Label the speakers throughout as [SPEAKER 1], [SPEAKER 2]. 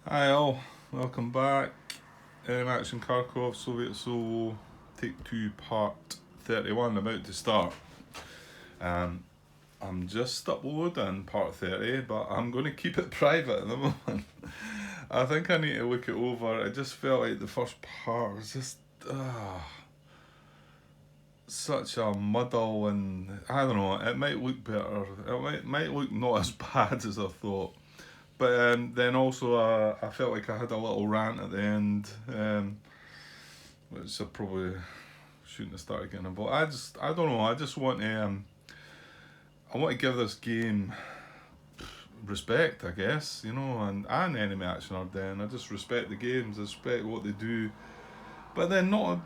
[SPEAKER 1] Hi all, welcome back. Action Kharkov, Soviet Solo, Take 2, Part 31, about to start. Um, I'm just uploading Part 30, but I'm going to keep it private at the moment. I think I need to look it over. It just felt like the first part was just such a muddle, and I don't know, it might look better. It might look not as bad as I thought. But then also, I felt like I had a little rant at the end, which I probably shouldn't have started getting involved. I don't know. I want to give this game respect, I guess, and enemy action are then. I just respect the games. I respect what they do, but then not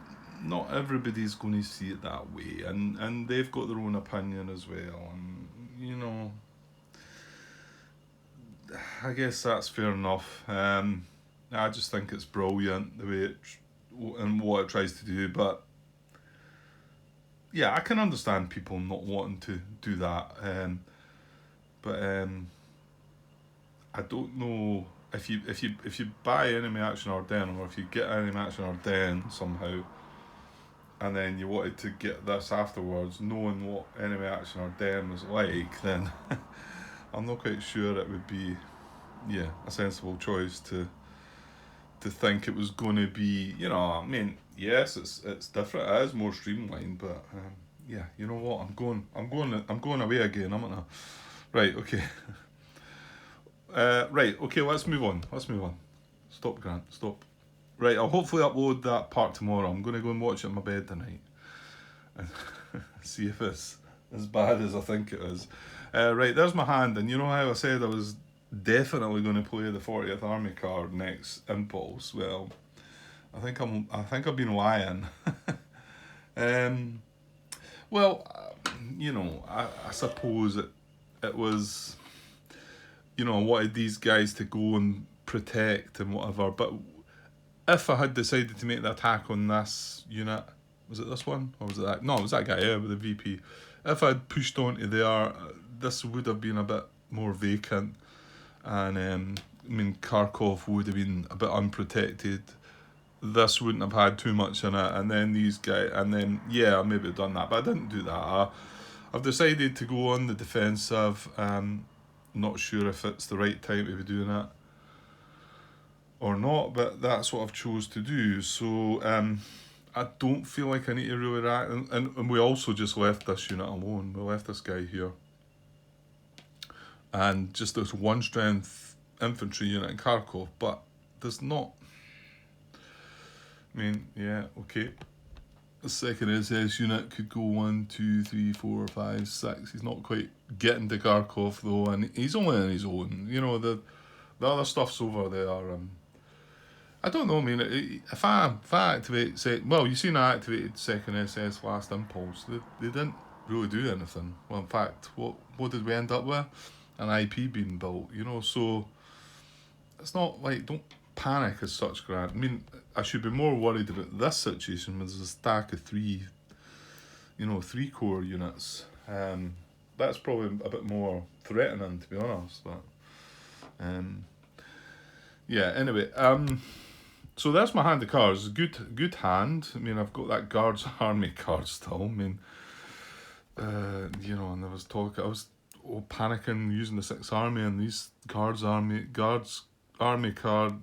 [SPEAKER 1] everybody's going to see it that way, and they've got their own opinion as well, and I guess that's fair enough. I just think it's brilliant the way and what it tries to do, but yeah, I can understand people not wanting to do that. But I don't know if you buy enemy action Ardennes, or if you get enemy action Ardennes somehow, and then you wanted to get this afterwards, knowing what enemy action Ardennes was like, then I'm not quite sure it would be a sensible choice to think it was going to be, I mean, yes, it's different. It is more streamlined, but yeah, you know what? I'm going away again. I'm gonna. Right. Okay. Right. Okay. Let's move on. Stop, Grant. Stop. Right. I'll hopefully upload that part tomorrow. I'm going to go and watch it in my bed tonight and see if it's as bad as I think it is. Right. There's my hand, and you know how I said I was definitely going to play the 40th Army card next Impulse. Well, I think I've been lying. um, I suppose it was, I wanted these guys to go and protect and whatever. But if I had decided to make the attack on this unit, was it this one or was it that? No, it was that guy. Yeah, with the VP. If I'd pushed onto there, this would have been a bit more vacant, and I mean Kharkov would have been a bit unprotected. This wouldn't have had too much in it, and then these guys, and then I maybe have done that, but I didn't do that. I've decided to go on the defensive. Not sure if it's the right time to be doing it or not, but that's what I've chose to do. So I don't feel like I need to really react, and we also just left this unit alone. We left this guy here, and just this one strength infantry unit in Kharkov, but there's not. I mean, yeah, okay. The second SS unit could go 1, 2, 3, 4, 5, 6. He's not quite getting to Kharkov though, and he's only on his own. The other stuff's over there. I don't know. I mean, if I activate you seen I activated second SS last impulse. They didn't really do anything. Well, in fact, what did we end up with? An IP being built. So it's not like, don't panic as such, Grant. I mean, I should be more worried about this situation with a stack of three core units. That's probably a bit more threatening, to be honest. But anyway, so that's my hand of cards. Good hand. I mean, I've got that guards army card still. I mean, and there was talk. I was panicking using the 6th army, and these guards army card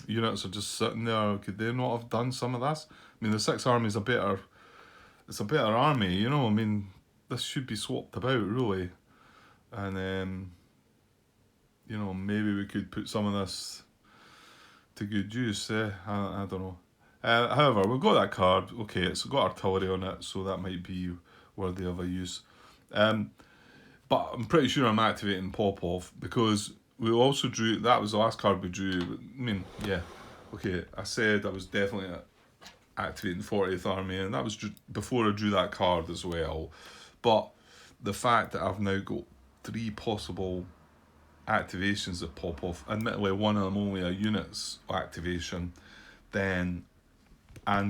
[SPEAKER 1] units are just sitting there. Could they not have done some of this? I mean, the 6th army is it's a better army. I mean, this should be swapped about really, and maybe we could put some of this to good use. I don't know. However, we've got that card. Okay, it's got artillery on it, so that might be worthy of a use. But I'm pretty sure I'm activating Popov because we also drew. That was the last card we drew. I mean, yeah. Okay, I said I was definitely activating 40th Army, and that was before I drew that card as well. But the fact that I've now got 3 possible activations that pop off, admittedly one of them only a unit's activation, and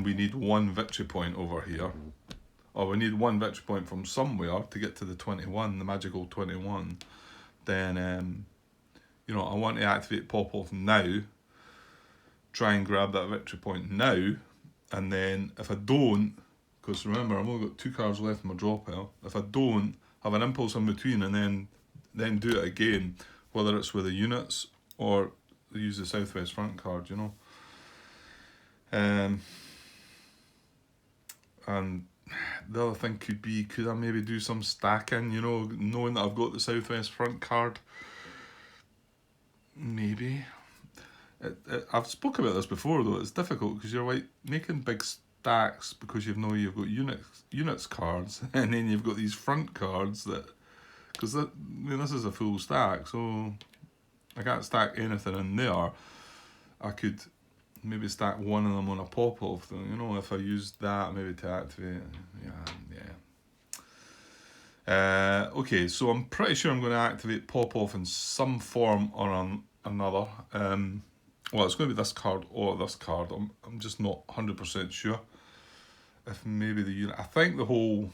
[SPEAKER 1] we need 1 victory point over here, or we need 1 victory point from somewhere to get to the 21, the magical 21, then I want to activate Popov now, try and grab that victory point now, and then if I don't, because remember I've only got 2 cards left in my draw pile, if I don't have an impulse in between and then do it again, whether it's with the units or use the Southwest Front card, you know. And the other thing could be, could I maybe do some stacking, you know, knowing that I've got the Southwest Front card? Maybe. I've spoken about this before though, it's difficult because you're like making big stacks because you've got units cards and then you've got these front cards that, because this is a full stack, so I can't stack anything in there. I could maybe stack one of them on a pop-off, you know, if I used that maybe to activate. Okay, so I'm pretty sure I'm going to activate pop-off in some form or another. Well, it's going to be this card or this card. I'm just not 100% sure. If maybe the unit, I think it's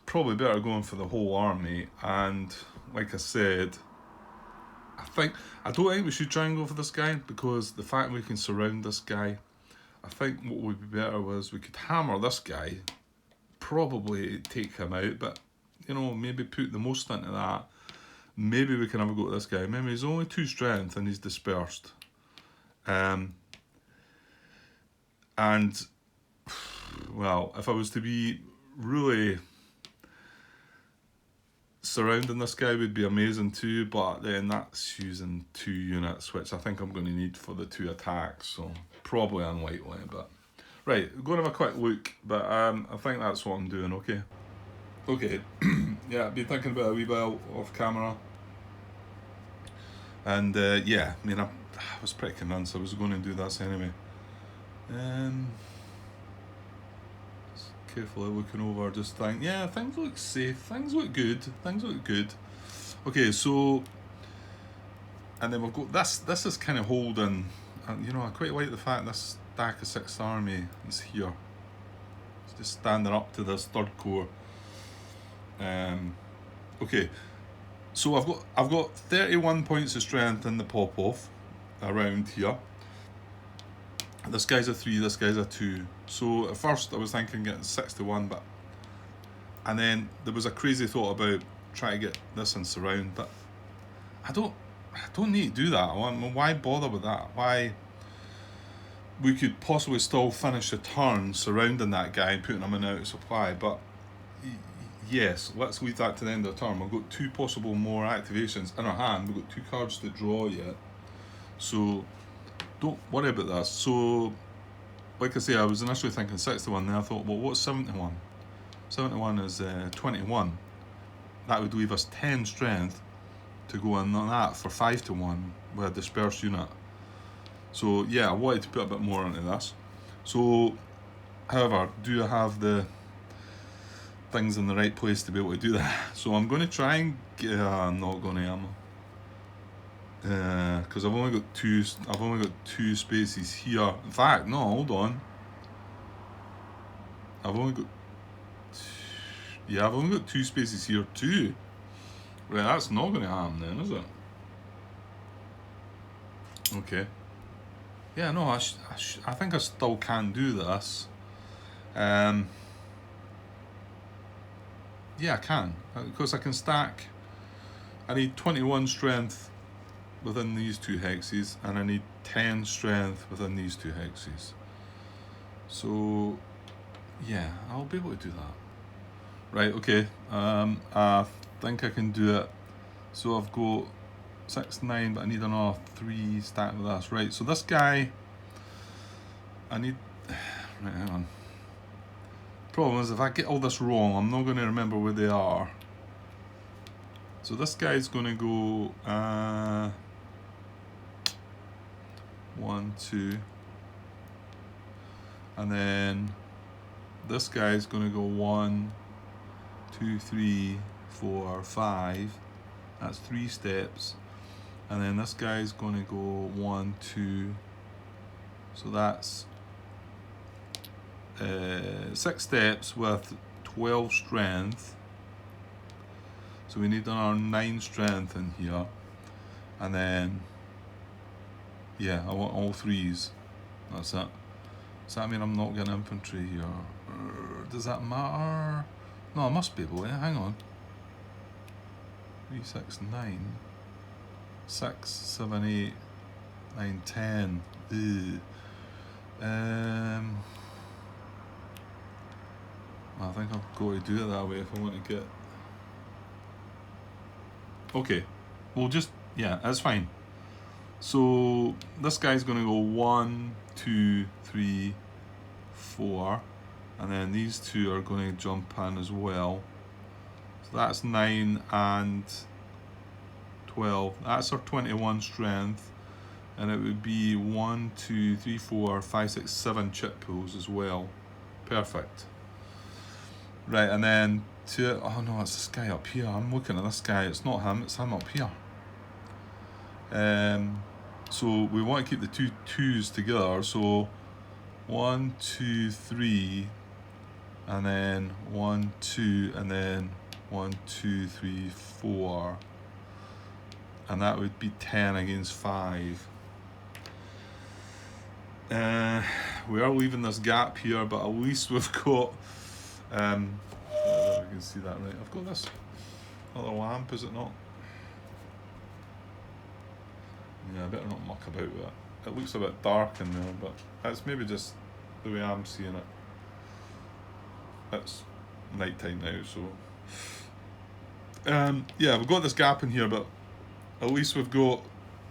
[SPEAKER 1] probably better going for the whole army. And like I said, I don't think we should try and go for this guy, because the fact we can surround this guy, I think what would be better was we could hammer this guy, probably take him out, but you know, maybe put the most into that. Maybe we can have a go at this guy. Remember, he's only 2 strength and he's dispersed. And well, if I was to be really surrounding this guy would be amazing too, but then that's using 2 units, which I think I'm going to need for the 2 attacks, so probably unlikely. But right, go and have a quick look, but I think that's what I'm doing. Okay. Yeah, I've been thinking about it a wee while off camera, and yeah, I mean, I was pretty convinced I was going to do this anyway. Just carefully looking over, just think, yeah, things look safe, things look good. Okay, so, and then we've got this is kind of holding, and you know, I quite like the fact this stack of 6th Army is here. It's just standing up to this 3rd Corps. Okay, so I've got 31 points of strength in the pop-off around here. This guy's a 3, this guy's a 2. So at first I was thinking getting 61, and then there was a crazy thought about trying to get this in surround, but I don't need to do that. Why bother with that? Why? We could possibly still finish the turn surrounding that guy and putting him in out of supply, but yes, let's leave that to the end of the turn. We've got 2 possible more activations in our hand. We've got 2 cards to draw yet, so don't worry about this. So, like I say, I was initially thinking 61, then I thought, well, what's 71? 71 is 21. That would leave us 10 strength to go in on that for 5-1 with a dispersed unit. So yeah, I wanted to put a bit more into this. So, however, do I have the things in the right place to be able to do that? So I'm going to try and get, I'm not going to, am I? Because I've only got 2 spaces here. In fact, no, hold on. I've only got 2 spaces here too. Right, that's not going to happen then, is it? Okay. Yeah, no, I think I still can do this. Yeah, I can, because I can stack. I need 21 strength within these 2 hexes, and I need 10 strength within these 2 hexes. So yeah, I'll be able to do that. Right, okay. I think I can do it. So I've got 6, 9, but I need another 3 stacked with this. Right, so this guy, I need, right, hang on. Problem is, if I get all this wrong, I'm not going to remember where they are. So this guy's going to go 1, 2, and then this guy's going to go 1, 2, 3, 4, 5. That's 3 steps, and then this guy's going to go 1, 2. So that's 6 steps with 12 strength. So we need another 9 strength in here, and then Yeah, I want all 3s. That's it. Does that mean I'm not getting infantry here? Does that matter? No, I must be able to. Hang on. 3, 6, 9. 6, 7, 8, 9, 10. Ew. I think I've got to do it that way if I want to get... Okay. We'll just... Yeah, that's fine. So this guy's going to go 1, 2, 3, 4. And then these 2 are going to jump in as well. So that's 9 and 12. That's our 21 strength. And it would be 1, 2, 3, 4, 5, 6, 7 chip pools as well. Perfect. Right, and then oh no, it's this guy up here. I'm looking at this guy. It's not him, it's him up here. So we want to keep the 2 2s together. So 1, 2, 3, and then 1, 2, and then 1, 2, 3, 4. And that would be 10 against 5. We are leaving this gap here, but at least we've got I can see that right. I've got this other lamp, is it not? Yeah, I better not muck about with it. It looks a bit dark in there, but that's maybe just the way I'm seeing it. It's night time now, so yeah, we've got this gap in here, but at least we've got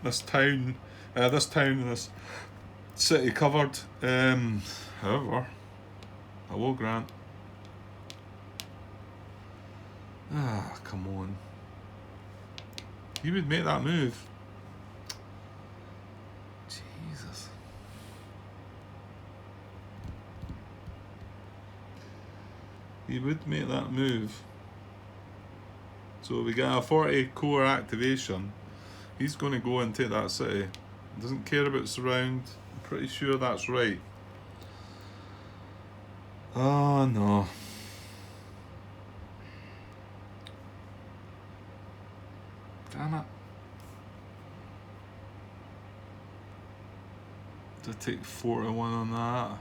[SPEAKER 1] this town and this city covered. However, hello Grant. Ah, come on. He would make that move. Jesus. He would make that move. So we get a 40 core activation. He's going to go and take that city. Doesn't care about surround. I'm pretty sure that's right. Oh no. Damn it. To take 41 on that.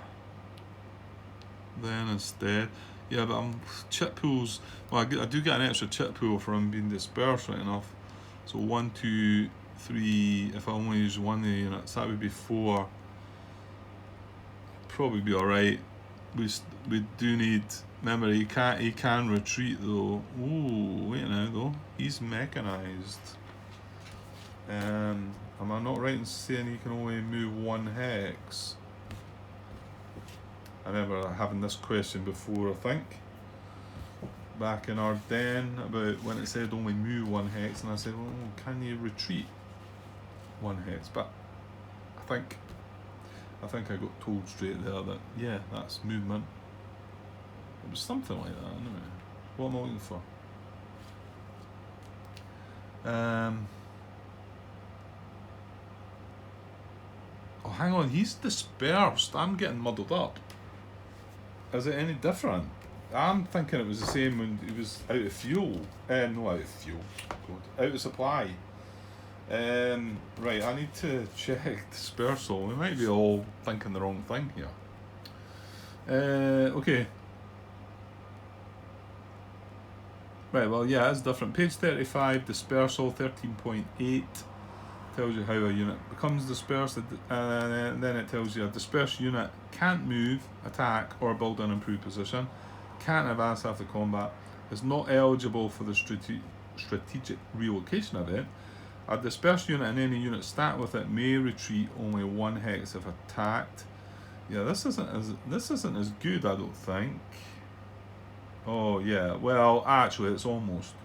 [SPEAKER 1] Then instead. Yeah, but chip pools. Well, I do get an extra chip pool for him being dispersed, right enough. So 1, 2, 3. If I only use 1 of the units, that would be 4. Probably be alright. We do need. Remember, he can retreat though. Ooh, wait now though. He's mechanized. Am I not right in saying he can only move 1 hex? I remember having this question before, I think. Back in our den, about when it said only move 1 hex, and I said, well, can you retreat 1 hex? But I think I got told straight there that, yeah, that's movement. It was something like that, anyway. What am I looking for? Oh, hang on, he's dispersed. I'm getting muddled up. Is it any different? I'm thinking it was the same when he was out of fuel. No, out of fuel. God. Out of supply. Right, I need to check dispersal. We might be all thinking the wrong thing here. Okay. Right, well, yeah, it's different. Page 35, dispersal 13.8 tells you how a unit becomes dispersed, and then it tells you a dispersed unit can't move, attack, or build an improved position, can't advance after combat, is not eligible for the strategic relocation event. A dispersed unit and any unit stat with it may retreat only 1 hex if attacked. Yeah, this isn't as good, I don't think. Oh yeah, well actually it's almost.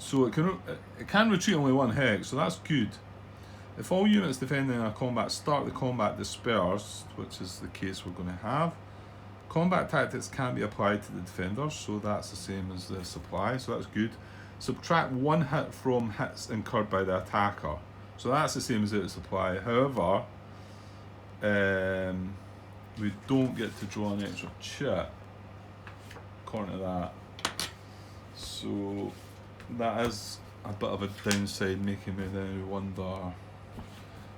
[SPEAKER 1] So it can retreat only 1 hex, so that's good. If all units defending a combat start the combat dispersed, which is the case we're going to have, combat tactics can be applied to the defenders, so that's the same as the supply, so that's good. Subtract 1 hit from hits incurred by the attacker, so that's the same as the supply. However, we don't get to draw an extra chip according to that, so that is a bit of a downside, making me now wonder.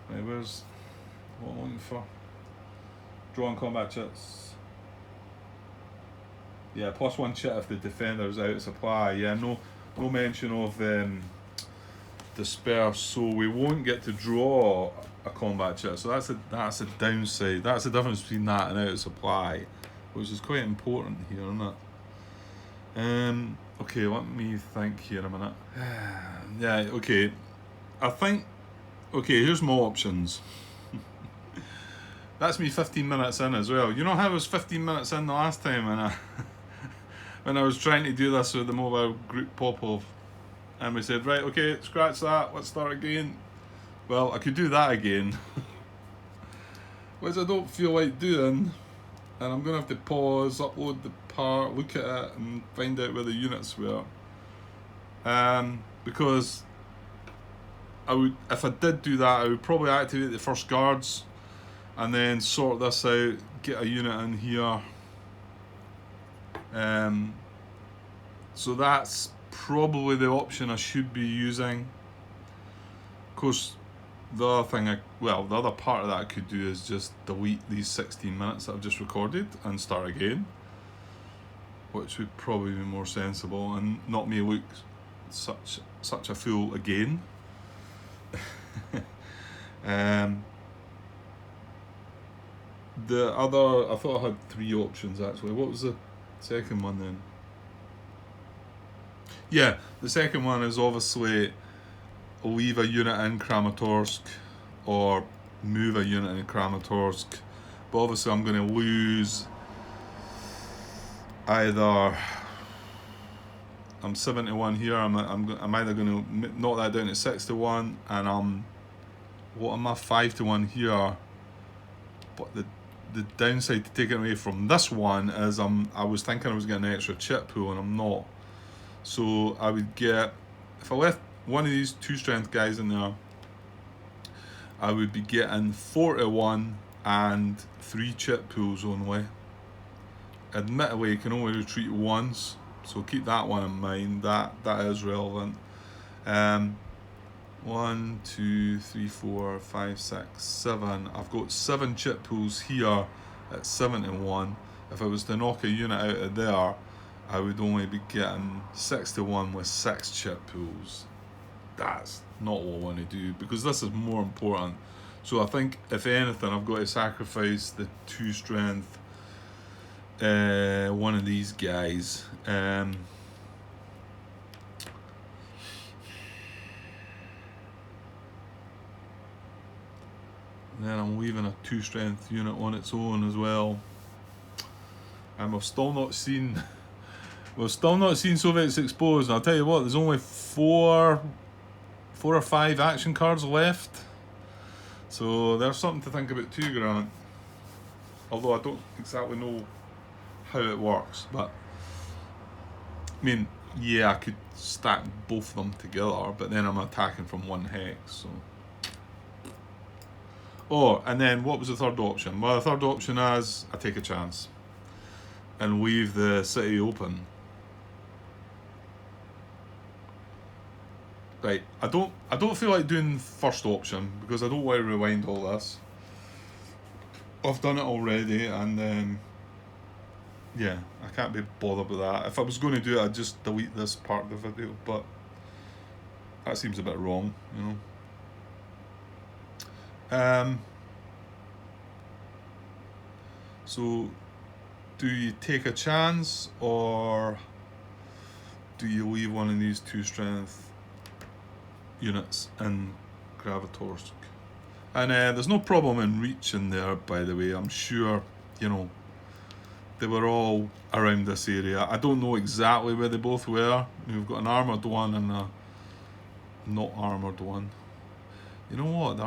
[SPEAKER 1] Right, where's what I'm looking for? Draw and combat chits. Yeah, +1 chit if the defender's out of supply. Yeah, no mention of disperse, so we won't get to draw a combat chit. So that's a downside. That's the difference between that and out of supply, which is quite important here, isn't it? Okay, let me think here a minute. Yeah, okay. I think, okay, here's my options. That's me 15 minutes in as well. You know how I was 15 minutes in the last time when I was trying to do this with the mobile group Popov, and we said, right, okay, scratch that, let's start again. Well, I could do that again, which I don't feel like doing, and I'm going to have to pause, upload the part, look at it, and find out where the units were. Because I would, if I did do that, I would probably activate the first guards, and then sort this out, get a unit in here. So that's probably the option I should be using. Of course, the other part of that I could do is just delete these 16 minutes that I've just recorded and start again, which would probably be more sensible and not me look such a fool again. The other, I thought I had 3 options actually. What was the second one then? Yeah, the second one is obviously leave a unit in Kramatorsk or move a unit in Kramatorsk, but obviously I'm going to lose either. I'm 71 here. I'm either going to knock that down to 6-1, and what am I 5-1 here? But the downside to taking away from this one is I was thinking I was getting an extra chip pool, and I'm not. So I would get, if I left one of these 2 strength guys in there, I would be getting 4-1 and 3 chip pools only. Admittedly, you can only retreat once, so keep that one in mind. That is relevant. 1, 2, 3, 4, 5, 6, 7. I've got 7 chip pools here at 7-1. If I was to knock a unit out of there, I would only be getting 6-1 with 6 chip pools. That's not what I want to do, because this is more important. So I think, if anything, I've got to sacrifice the 2 strength one of these guys. Then I'm leaving a 2 strength unit on its own as well. And we've still not seen Soviets exposed. And I'll tell you what, there's only 4 or 5 action cards left. So there's something to think about too, Grant. Although I don't exactly know how it works, but I mean, yeah, I could stack both of them together, but then I'm attacking from 1 hex, so. Oh, and then what was the third option? Well, the third option is I take a chance and leave the city open. Right, I don't feel like doing first option, because I don't want to rewind all this. I've done it already, and yeah, I can't be bothered with that. If I was going to do it, I'd just delete this part of the video, but that seems a bit wrong, you know. So, do you take a chance, or do you leave one of these 2 strength units in Kramatorsk? And there's no problem in reach in there, by the way. I'm sure, you know, they were all around this area. I don't know exactly where they both were. We've got an armoured one and a not armoured one. You know what?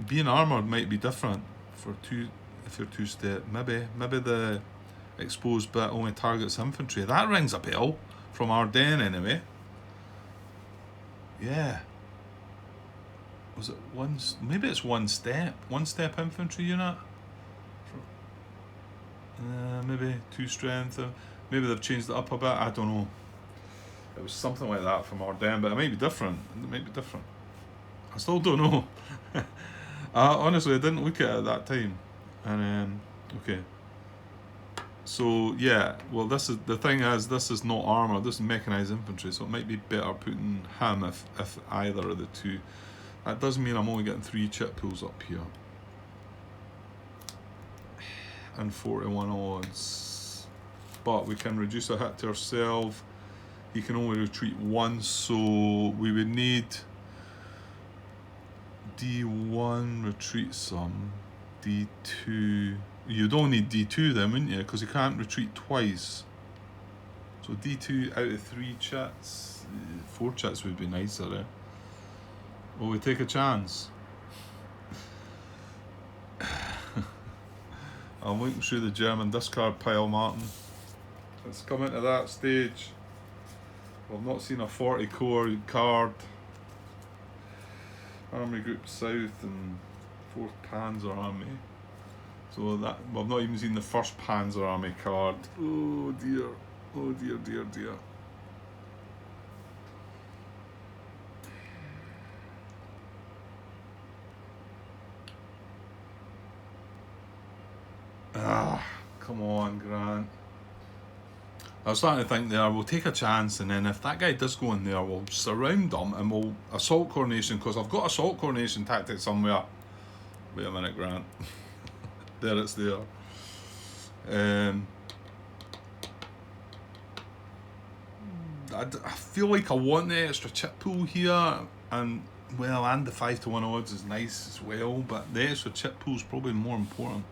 [SPEAKER 1] Being armoured might be different for 2 if you're 2-step. Maybe the exposed bit only targets infantry. That rings a bell from Ardennes anyway. Yeah. Was it maybe it's 1-step. 1-step infantry unit. Maybe 2 strength. Maybe they've changed it up a bit. I don't know. It was something like that from Ardennes, but it might be different. It might be different. I still don't know. Honestly, I didn't look at it at that time. And okay. So yeah, well, this is the thing is this is not armor. This is mechanized infantry, so it might be better putting him if either of the two. That does mean I'm only getting 3 chip pools up here. And 41 odds. But we can reduce a hit to ourselves. He can only retreat once, so we would need D1 retreat some, D2. You'd only need D2 then, wouldn't you? Because you can't retreat twice. So D2 out of 3 chats. 4 chats would be nicer, eh? Will we take a chance? I'm looking through the German discard pile, Martin. It's coming to that stage. I've not seen a 40 core card. Army Group South and 4th Panzer Army. So that, well, I've not even seen the 1st Panzer Army card. Oh dear. Oh dear, dear, dear. Come on, Grant. I was starting to think there, we'll take a chance, and then if that guy does go in there, we'll surround him and we'll assault coronation, because I've got assault coronation tactic somewhere. Wait a minute, Grant. There, it's there. I feel like I want the extra chip pool here, and well, and the 5-1 odds is nice as well, but the extra chip pool is probably more important.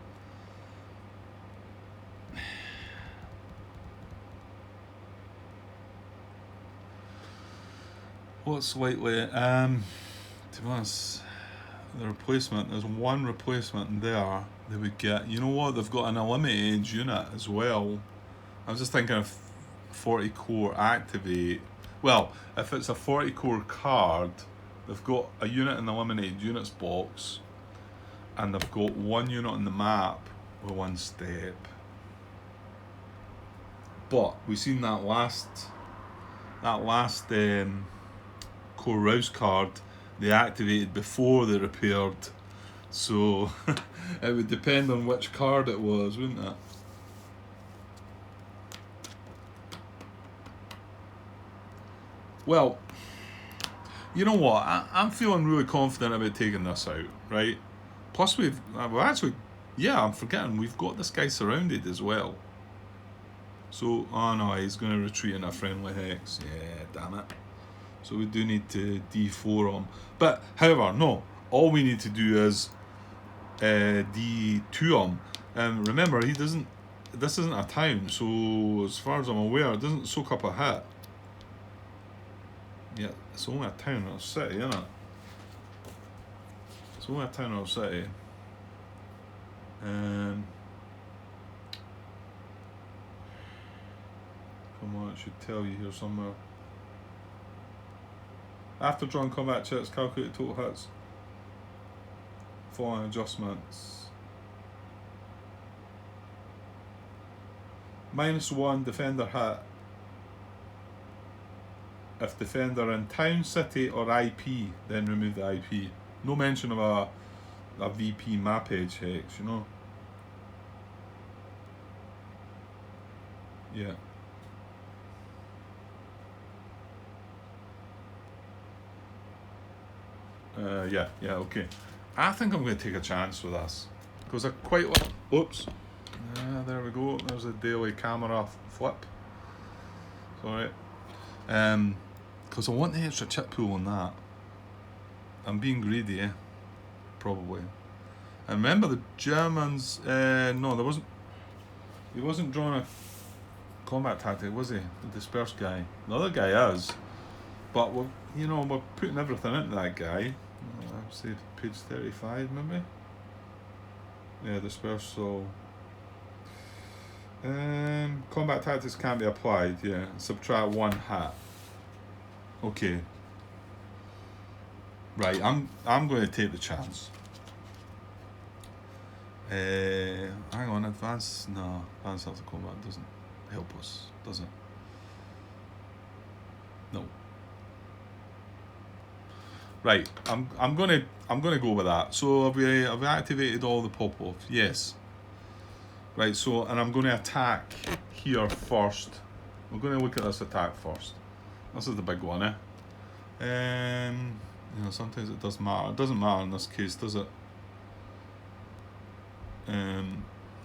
[SPEAKER 1] What's likely? To be honest, the replacement, there's one replacement there they would get. You know what? They've got an eliminated unit as well. I was just thinking of 40 core activate. Well, if it's a 40 core card, they've got a unit in the eliminated units box, and they've got 1 unit on the map with 1 step. But we've seen that last core rouse card they activated before they repaired, so it would depend on which card it was, wouldn't it? Well, you know what, I'm feeling really confident about taking this out, right? Plus we've actually, yeah, I'm forgetting, we've got this guy surrounded as well. So, oh no, he's going to retreat in a friendly hex. Yeah, damn it. So we do need to D4 him. But, however, no. All we need to do is D2 him. And remember, this isn't a town. So, as far as I'm aware, it doesn't soak up a hit. Yeah, it's only a town or a city, isn't it? It's only a town or a city. Come on, it should tell you here somewhere. After drawing combat checks, calculate total hits. Following adjustments. -1 defender hit. If defender in town, city, or IP, then remove the IP. No mention of a VP map edge hex, you know? Yeah. Yeah, okay. I think I'm going to take a chance with this, because I quite like. Oops. There we go. There's a daily camera flip. Sorry. Because I want the extra chip pool on that. I'm being greedy, eh? Probably. And remember the Germans. No, there wasn't. He wasn't drawing a combat tactic, was he? The dispersed guy. The other guy is. But we're putting everything into that guy. I'd say page 35 maybe. Yeah, dispersed. So combat tactics can't be applied. Yeah, subtract 1 hit. Okay. Right, I'm going to take the chance. Hang on, advance. No, advance after combat doesn't help us, does it? No. Right, I'm gonna go with that. So have we activated all the pop-offs? Yes. Right, so and I'm gonna attack here first. We're gonna look at this attack first. This is the big one, eh? You know, sometimes it does matter. It doesn't matter in this case, does it?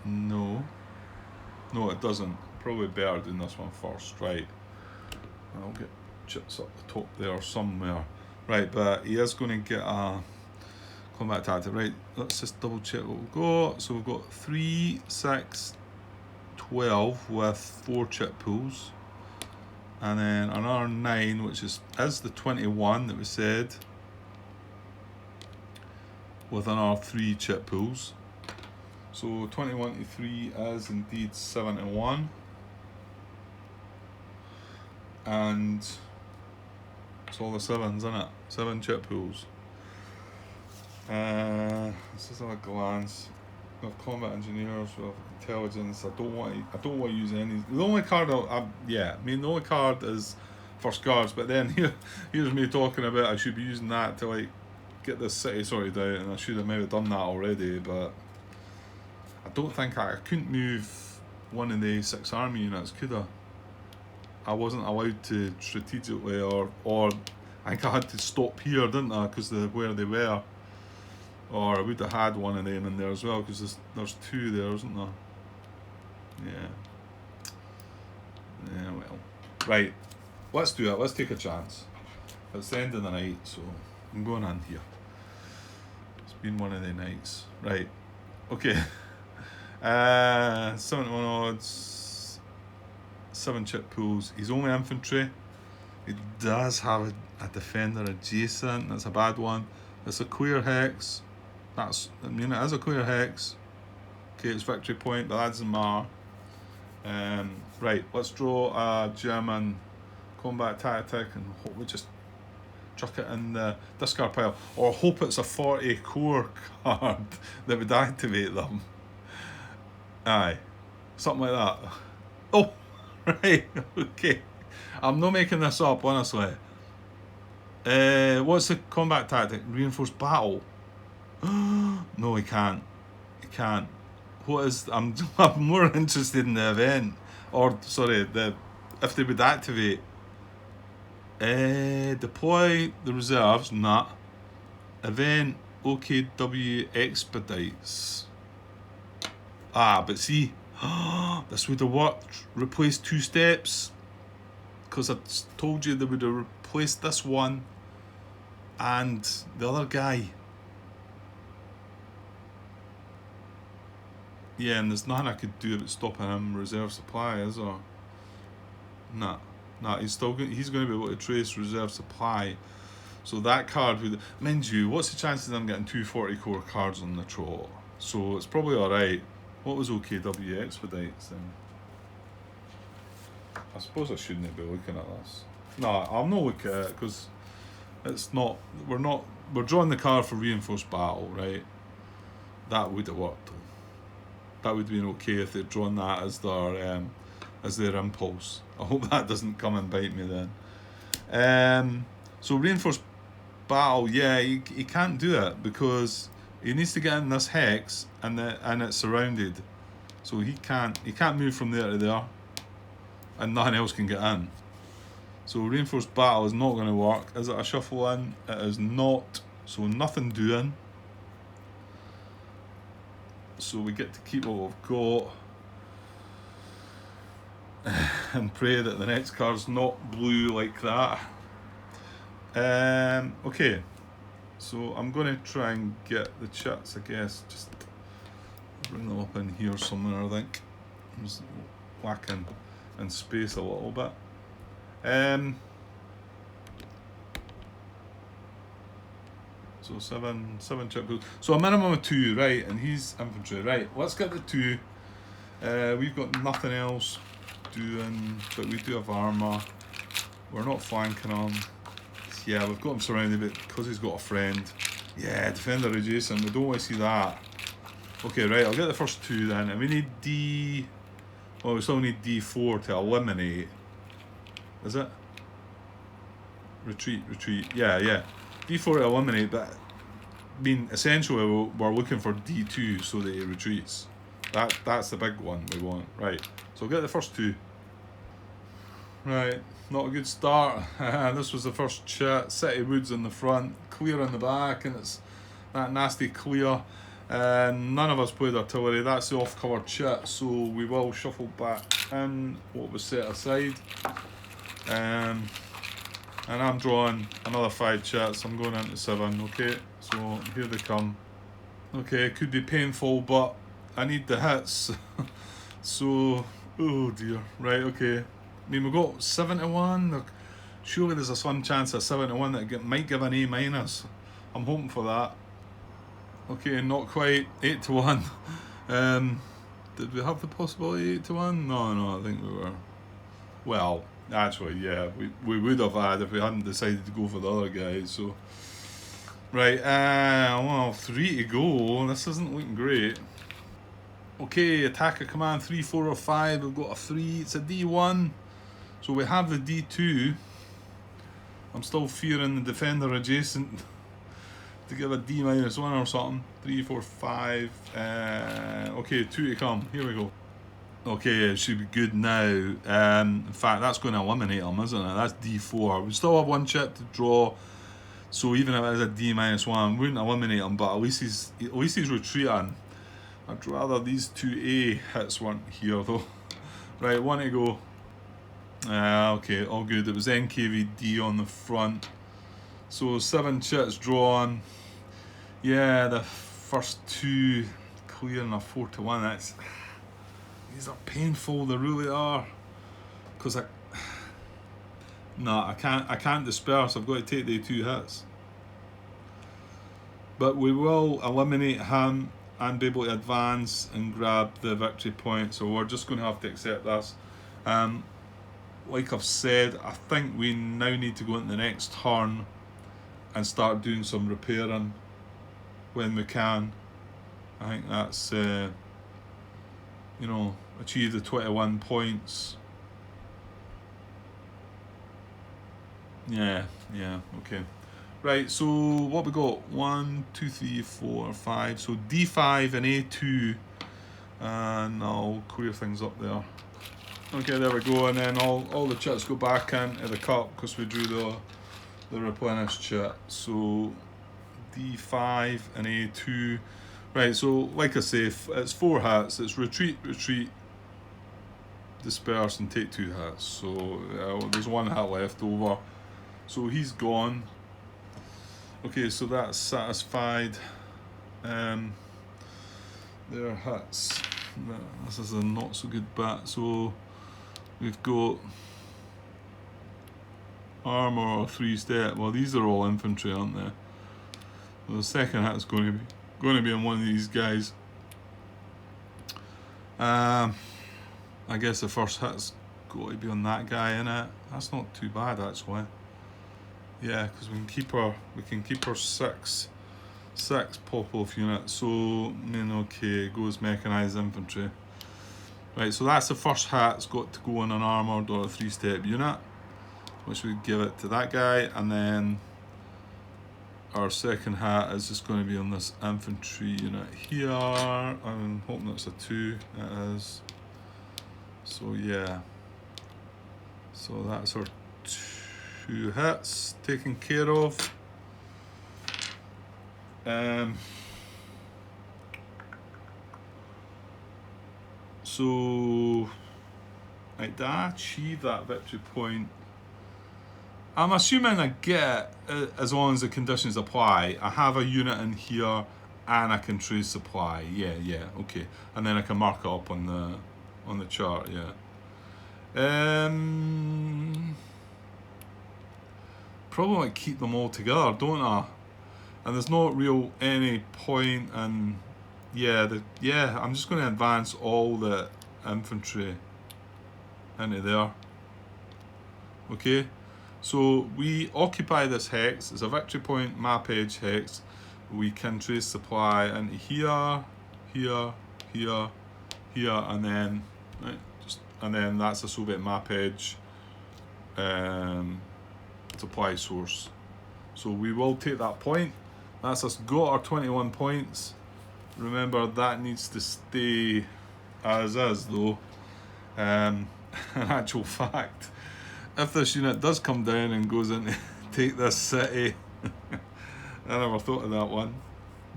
[SPEAKER 1] No. No, it doesn't. Probably better doing this one first, right? I'll get chips up the top there somewhere. Right, but he is going to get a combat tactic. Right, let's just double check what we've got. So we've got 3, 6, 12 with 4 chip pools. And then another 9, which is the 21 that we said, with another 3 chip pools. So 21 to 3 is indeed 71. And it's all the 7s, isn't it? 7 chip pools. Let's just have a glance. We have combat engineers, we have intelligence. I don't want to use any. The only card the only card is first guards. But then here's me talking about I should be using that to like get this city sorted out, and I should have maybe done that already. But I don't think I couldn't move one of the 6 army units, could I? I wasn't allowed to strategically, or I think I had to stop here, didn't I, because of where they were. Or I would have had one of them in there as well, because there's 2 there, isn't there? Yeah, well. Right, let's do it. Let's take a chance. It's the end of the night, so I'm going in here. It's been one of the nights. Right, okay. 71 odds, 7 chip pools. He's only infantry. He does have a defender adjacent. That's a bad one. It's a queer hex. It is a queer hex. Okay, it's victory point, but that doesn't matter. Right, let's draw a German combat tactic and hope we just chuck it in the discard pile, or hope it's a 40 core card that would activate them. Aye, something like that. Oh, right, okay. I'm not making this up, honestly. What's the combat tactic? Reinforced battle? No, he can't. He can't. What is? I'm more interested in the event, or sorry, if they would activate. Deploy the reserves. Nah. Event OKW expedites. But see, this would have worked. Replace 2 steps, because I told you they would have replaced this one and the other guy. Yeah, and there's nothing I could do about stopping him reserve supply, is there? Nah, he's going to be able to trace reserve supply. So that card would, mind you, what's the chances of them getting 2 40 core cards on the trot? So it's probably alright. What was OKW expedites then? I suppose I shouldn't be looking at this. No, I'll not look at it, because it's not. We're drawing the card for reinforced battle, right? That would have worked though. That would have been okay if they'd drawn that as their impulse. I hope that doesn't come and bite me then. So reinforced battle, yeah, he can't do it because he needs to get in this hex and it's surrounded. So he can't move from there to there, and nothing else can get in. So reinforced battle is not going to work. Is it a shuffle in? It is not. So nothing doing. So we get to keep what we've got and pray that the next card's not blue like that. Okay, so I'm going to try and get the chats, I guess. Just bring them up in here somewhere, I think. I'm just lacking in space a little bit. So seven chip pools. So a minimum of 2, right? And he's infantry, right? Let's get the 2. We've got nothing else doing, but we do have armor. We're not flanking him. Yeah, we've got him surrounded, but because he's got a friend. Yeah, defender adjacent. We don't want to see that. Okay, right. I'll get the first 2 then, and we need D. Well, we still need D4 to eliminate. Is it? retreat. Yeah. D4 to eliminate, but I mean, essentially we're looking for D2 so that he retreats. That's the big one we want. Right, so we'll get the first two. Right, not a good start. This was the first chit. City Woods in the front, clear in the back, and it's that nasty clear. None of us played artillery. That's the off-cover chit, so we will shuffle back in what was set aside. And I'm drawing another 5 chits. I'm going into 7. Okay, so here they come. Okay, it could be painful, but I need the hits. So, oh dear. Right, okay. I mean, we got 7 to 1. Surely there's a slim chance of 7 to 1 that might give an A minus. I'm hoping for that. Okay, not quite. 8 to 1. Did we have the possibility 8 to 1? No, I think we were. Well, actually, yeah, we would have had if we hadn't decided to go for the other guys. So, right, well, 3 to go. This isn't looking great. Okay, attacker command 3, 4, or 5. We've got a 3. It's a D1. So we have the D2. I'm still fearing the defender adjacent to give a D minus 1 or something. 3, 4, 5. Okay, 2 to come. Here we go. Okay, it should be good now. In fact, that's going to eliminate him, isn't it? That's D4. We still have 1 chip to draw. So even if it is a D minus 1, we wouldn't eliminate him, but at least he's retreating. I'd rather these 2A hits weren't here though. Right, 1 to go. Okay, all good. It was NKVD on the front. So 7 chits drawn. Yeah, the first 2 clear and a 4 to 1. These are painful, they really are. Because I can't disperse. I've got to take the 2 hits. But we will eliminate him and be able to advance and grab the victory point. So we're just going to have to accept this. Like I've said, I think we now need to go into the next turn and start doing some repairing when we can. I think that's, achieve the 21 points. Yeah, okay. Right, so what we got? 1, 2, 3, 4, 5. So D5 and A2. And I'll clear things up there. Okay, there we go. And then all the chits go back into the cup because we drew the replenished chit. So D5 and A2. Right, so like I say, it's 4 hats. It's retreat, disperse, and take 2 hats. So there's 1 hat left over. So he's gone. Okay, so that's satisfied. Their hats. This is a not so good bat. So we've got armor or 3-step. Well, these are all infantry, aren't they? Well, the second hat's going to be on one of these guys. I guess the first hit's got to be on that guy, innit? That's not too bad actually. Yeah, because we can keep our 6 pop-off units. So okay, goes mechanized infantry. Right, so that's the first hat. It's got to go on an armored or a 3-step unit, which we give it to that guy, and then our second hat is just going to be on this infantry unit here. I'm hoping that's a 2. It is. So yeah. So that's our 2 hits taken care of. So did I achieve that victory point? I'm assuming I get it as long as the conditions apply. I have a unit in here and I can trace supply. Yeah, okay. And then I can mark it up on the chart, yeah. Probably like keep them all together, don't I? And there's not real any point in I'm just going to advance all the infantry into there. Okay, so we occupy this hex. It's a victory point map edge hex. We can trace supply into here, and then and then that's a Soviet map edge supply source. So we will take that point. That's us got our 21 points. Remember, that needs to stay as is though. In actual fact, if this unit does come down and goes in to take this city, I never thought of that one,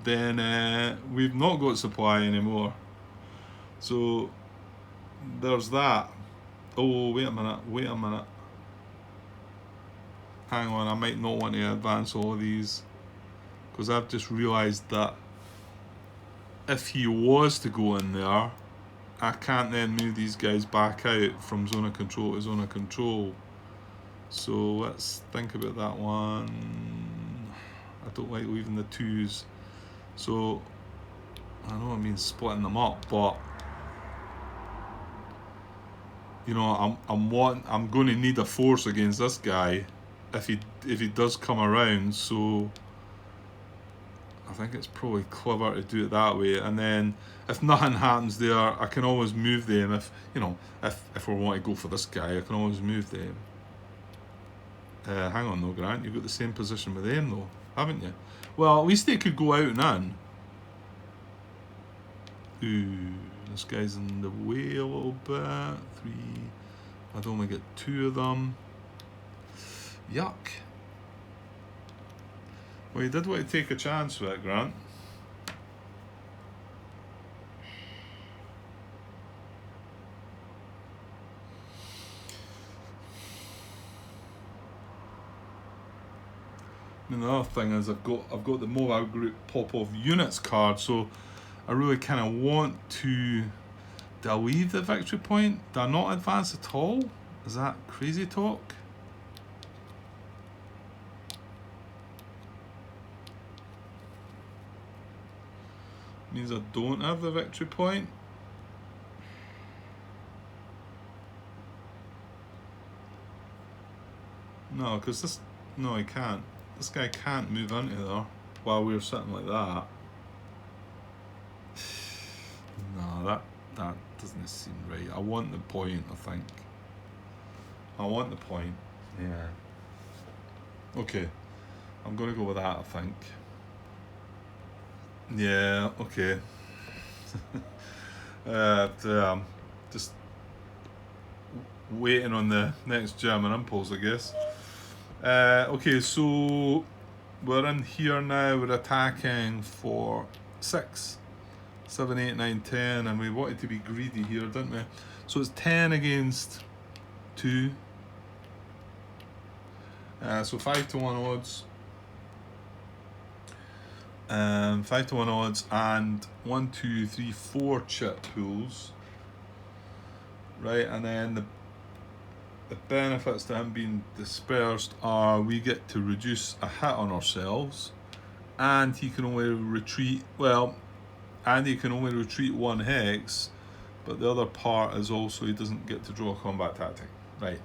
[SPEAKER 1] then we've not got supply anymore. So there's that. Oh, wait a minute. Hang on, I might not want to advance all of these, because I've just realised that if he was to go in there, I can't then move these guys back out from zone of control to zone of control. So let's think about that one. I don't like leaving the twos. So I know I mean splitting them up, but you know, I'm going to need a force against this guy if he does come around. So I think it's probably clever to do it that way, and then if nothing happens there, I can always move them. If you know, if we want to go for this guy, I can always move them. Hang on though, Grant, you've got the same position with them though, haven't you? Well, at least they could go out and in. Ooh, this guy's in the way a little bit. 3. I'd only get 2 of them. Yuck. Well, you did want to take a chance with it, Grant. And the other thing is I've got the mobile group pop off units card, so I really kind of want to. Do I leave the victory point? Do I not advance at all? Is that crazy talk? Means I don't have the victory point. No, because this. No, he can't. This guy can't move into there while we're sitting like that. No, that doesn't seem right. I want the point, I think. I want the point. Yeah. Okay. I'm going to go with that, I think. Yeah, okay. Just waiting on the next German impulse, I guess. Okay, so we're in here now. We're attacking for 6, 7, 8, 9, 10, and we wanted to be greedy here, didn't we? So it's 10 against 2. So 5 to 1 odds. 5 to 1 odds, and 1, 2, 3, 4 chip pools. Right, and then the benefits to him being dispersed are we get to reduce a hit on ourselves, and he can only retreat, and he can only retreat 1 hex, but the other part is also he doesn't get to draw a combat tactic. Right,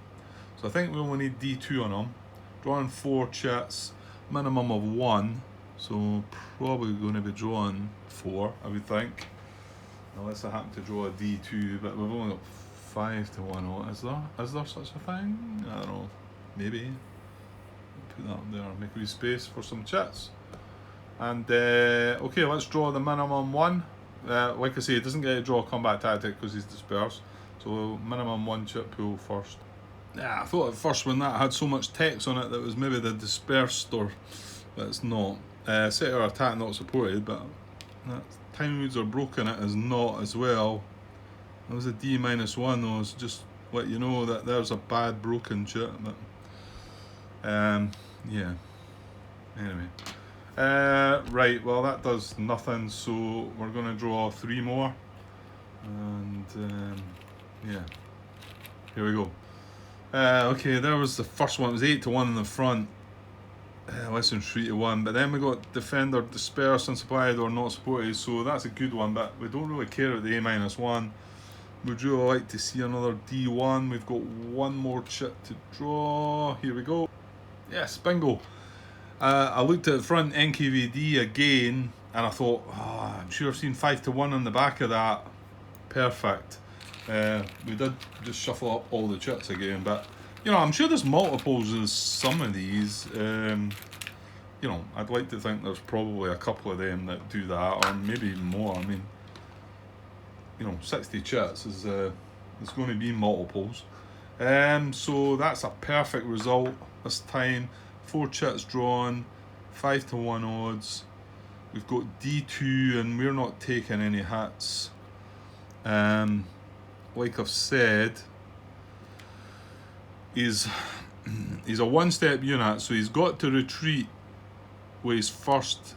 [SPEAKER 1] so I think we only need D2 on him. Drawing 4 chits, minimum of 1, so probably going to be drawing 4, I would think, unless I happen to draw a D2, but we've only got 5 to 1. Oh, is there such a thing? I don't know. Maybe. Put that up there. Make a wee space for some chits. And okay, let's draw the minimum 1. Like I say, it doesn't get to draw a combat tactic because he's dispersed. So minimum 1 chip pool first. Yeah, I thought at first when that had so much text on it that was maybe the dispersed, but it's not. Set or attack not supported, but time moves are broken. It is not as well. That was a D-1 though, it's just let you know that there's a bad broken chit, but yeah. Anyway. Right, well that does nothing, so we're gonna draw 3 more. And yeah. Here we go. Okay, there was the first one, it was 8 to 1 in the front. Less than 3 to 1, but then we got defender dispersed and supplied or not supported, so that's a good one, but we don't really care about the A-1. Would you like to see another D1? We've got 1 more chit to draw. Here we go. Yes, bingo. I looked at the front NKVD again and I thought, I'm sure I've seen 5 to 1 on the back of that. Perfect. We did just shuffle up all the chits again, but You know, I'm sure there's multiples of some of these. You know, I'd like to think there's probably a couple of them that do that, or maybe more. I mean, you know, 60 chits is going to be multiples. So that's a perfect result this time. 4 chits drawn, 5-1 odds. We've got D2 and we're not taking any hits. Like I've said, he's a one-step unit, so he's got to retreat with his first.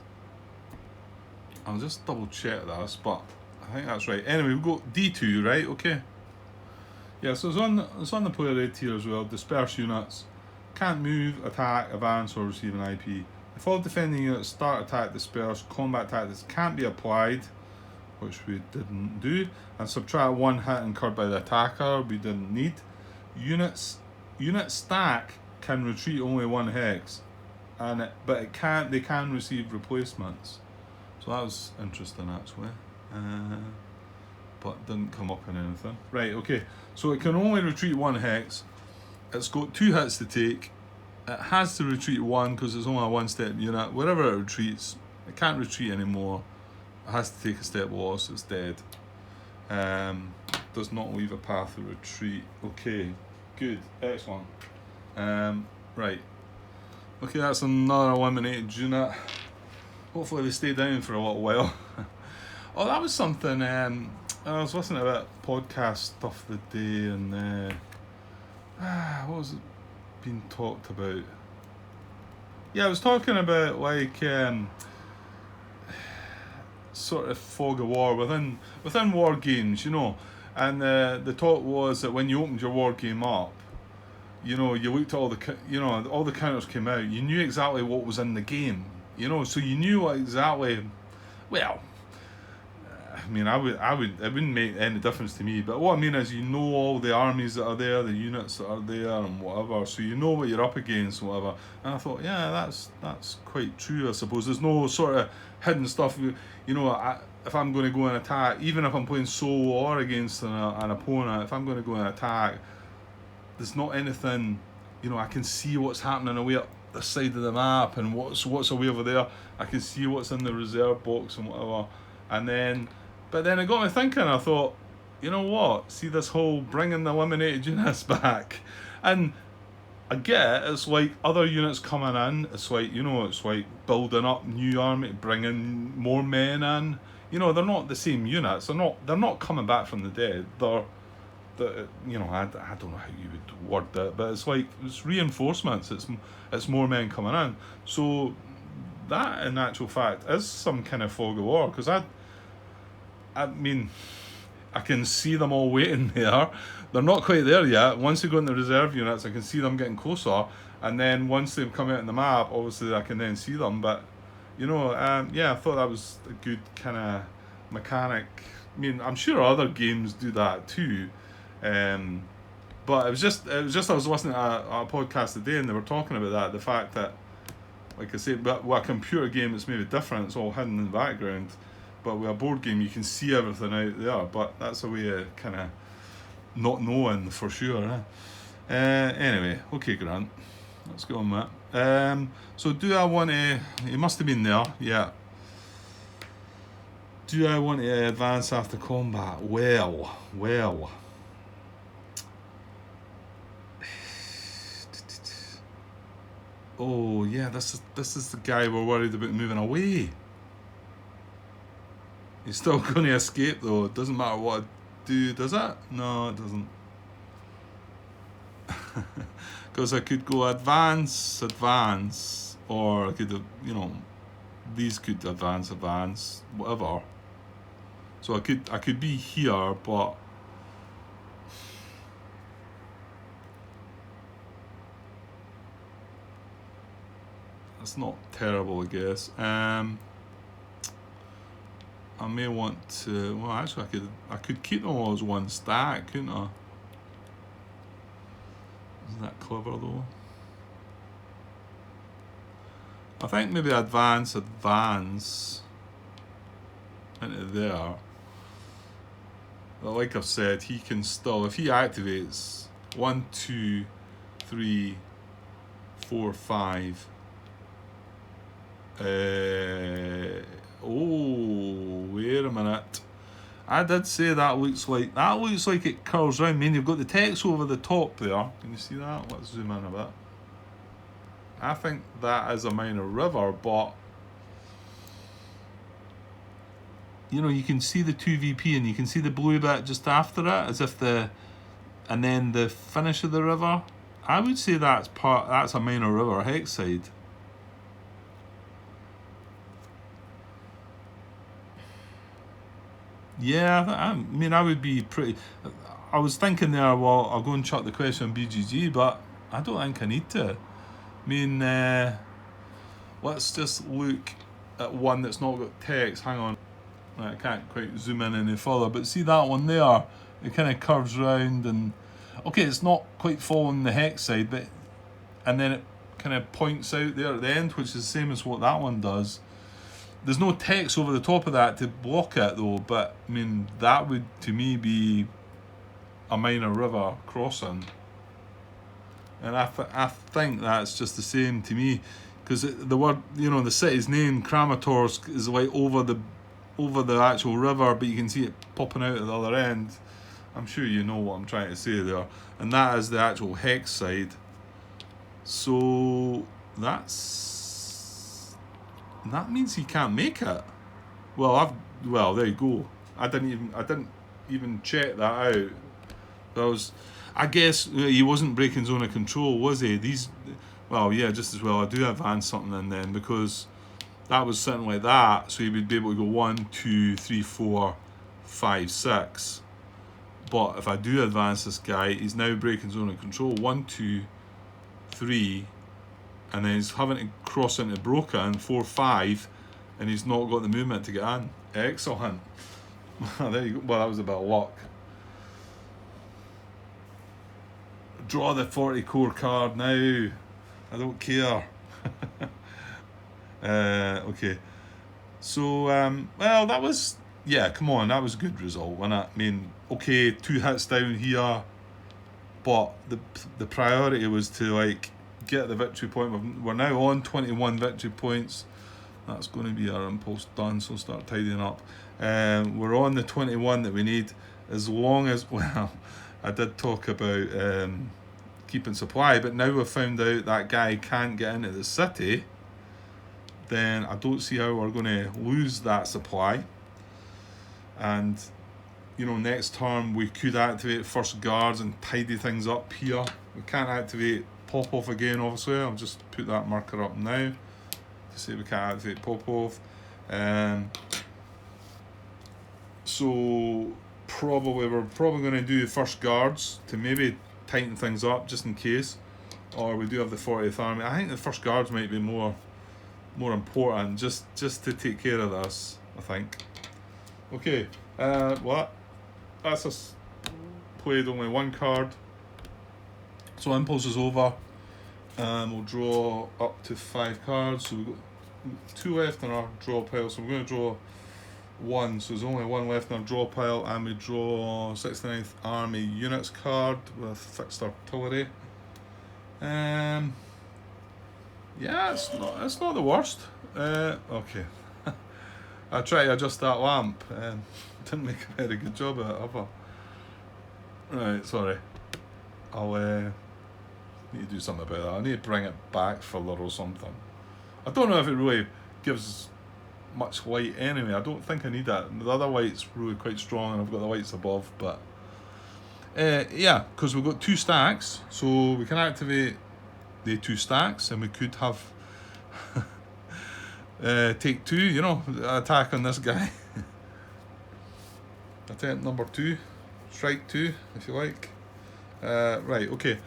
[SPEAKER 1] I'll just double check this, but I think that's right. Anyway, we've got D2, right? Okay. Yeah, so it's on the player red tier as well. Disperse units. Can't move, attack, advance, or receive an IP. If all defending units start attack, disperse, combat tactics can't be applied, which we didn't do, and subtract 1 hit incurred by the attacker, we didn't need. Unit stack can retreat only 1 hex, but they can receive replacements. So that was interesting actually. But didn't come up in anything. Right, okay. So it can only retreat 1 hex. It's got 2 hits to take. It has to retreat 1 because it's only a 1-step unit. Wherever it retreats, it can't retreat anymore. It has to take a step loss. It's dead. Does not leave a path of retreat. Okay, good, excellent. Right. Okay, that's another eliminated unit. Hopefully they stay down for a little while. Oh, that was something. I was listening to that podcast stuff the day, and what was it being talked about? Yeah, I was talking about like sort of fog of war within war games, you know. And the talk was that when you opened your war game up, you know, you looked at all the counters came out. You knew exactly what was in the game, you know. So you knew what exactly. Well, I mean, it wouldn't make any difference to me. But what I mean is, you know all the armies that are there, the units that are there, and whatever. So you know what you're up against, whatever. And I thought, yeah, that's quite true. I suppose there's no sort of hidden stuff. You know, if I'm going to go and attack, even if I'm playing solo or against an opponent, if I'm going to go and attack, there's not anything. You know, I can see what's happening away up the side of the map and what's away over there. I can see what's in the reserve box and whatever. But then it got me thinking. I thought, you know what? See this whole bringing the eliminated units back, and I get it's like other units coming in. It's like, you know, it's like building up new army, bringing more men in. You know, they're not the same units. They're not coming back from the dead. You know, I don't know how you would word it, but it's like it's reinforcements. It's more men coming in. So that, in actual fact, is some kind of fog of war, because I mean, I can see them all waiting there. They're not quite there yet. Once they go in the reserve units, I can see them getting closer. And then once they've come out in the map, obviously I can then see them. But, you know, yeah, I thought that was a good kind of mechanic. I mean, I'm sure other games do that too. But it was just I was listening to a podcast today, and they were talking about that. The fact that, like I said, but with a computer game, it's maybe different. It's all hidden in the background. But with a board game, you can see everything out there. But that's a way of kind of not knowing for sure. Anyway, okay, Grant. Let's go on that. So do I want to... He must have been there, yeah. Do I want to advance after combat? Well. Oh, yeah, this is the guy we're worried about moving away. He's still going to escape though. It doesn't matter what I do, does it? No, it doesn't. Because I could go advance, or I could, you know, these could advance, whatever. So I could be here, but that's not terrible, I guess. I may want to. Well, actually, I could keep them all as one stack, couldn't I? Isn't that clever though? I think maybe advance into there. But like I've said, he can still, if he activates 1, 2, 3, 4, 5. Oh, wait a minute. I did say that looks like it curls round. I mean, you've got the text over the top there. Can you see that? Let's zoom in a bit. I think that is a minor river, but you know, you can see the 2VP and you can see the blue bit just after it, as if and then the finish of the river. I would say that's a minor river hexside. Yeah, I mean, I would be pretty. I was thinking there, well, I'll go and chuck the question on BGG, but I don't think I need to. I mean, let's just look at one that's not got text. Hang on. I can't quite zoom in any further, but see that one there? It kind of curves round and... Okay, it's not quite following the hex side, but... And then it kind of points out there at the end, which is the same as what that one does. There's no text over the top of that to block it, though, but, I mean, that would, to me, be a minor river crossing. And I think that's just the same to me, because the word, you know, the city's name, Kramatorsk, is like over the actual river, but you can see it popping out at the other end. I'm sure you know what I'm trying to say there. And that is the actual hex side. So that means he can't make it. Well, there you go. I didn't even check that out. I guess he wasn't breaking zone of control, was he? Well, yeah, just as well. I do advance something in then, because that was something like that, so he would be able to go 1, 2, 3, 4, 5, 6. But if I do advance this guy, he's now breaking zone of control. 1, 2, 3, and then he's having to cross into broken 4, 5, and he's not got the movement to get in. Excellent. There you go. Well, that was a bit of luck. Draw the 40 core card now. I don't care. Okay. So, well, that was... Yeah, come on, that was a good result, wasn't it? I mean, okay, 2 hits down here, but the priority was to, like, get the victory point. We're now on 21 victory points. That's going to be our impulse done, so start tidying up. We're on the 21 that we need, as long as... Well, I did talk about keeping supply, but now we've found out that guy can't get into the city, then I don't see how we're going to lose that supply. And, you know, next turn we could activate first guards and tidy things up here. We can't activate pop-off again, obviously. I'll just put that marker up now to say we can't activate pop-off. So we're probably going to do first guards to maybe tighten things up just in case. Or we do have the 40th Army. I think the first guards might be more important just to take care of this, I think. Okay, what? That's us played only 1 card. So impulse is over. We'll draw up to 5 cards. So we've got 2 left in our draw pile. So we're going to draw 1. So there's only 1 left in our draw pile, and we draw 69th Army Units card with fixed artillery. Yeah, it's not the worst. Okay. I tried to adjust that lamp and didn't make a very good job of it ever. Right, sorry. I'll need to do something about that. I need to bring it back further or something. I don't know if it really gives much light anyway. I don't think I need that. The other light's really quite strong and I've got the lights above, but yeah, because we've got 2 stacks, so we can activate the 2 stacks and we could have take 2, you know, attack on this guy. Attempt number 2, strike 2, if you like. Right, okay.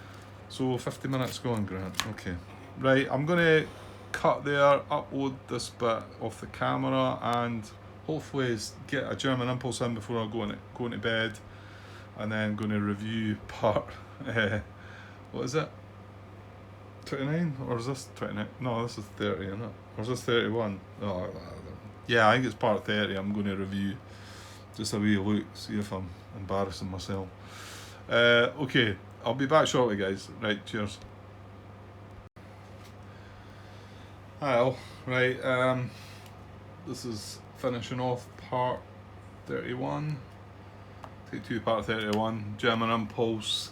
[SPEAKER 1] So 50 minutes gone, Grant. Okay. Right, I'm going to cut there, upload this bit off the camera, and hopefully get a German impulse in before I go into bed, and then going to review part. What is it? 29, or is this 29? No, this is 30, isn't it? Or is this 31? Oh, yeah, I think it's part 30. I'm going to review just a wee look, see if I'm embarrassing myself. Okay, I'll be back shortly, guys. Right, cheers. Well, right, this is finishing off part 31. Take 2, part 31. German Impulse.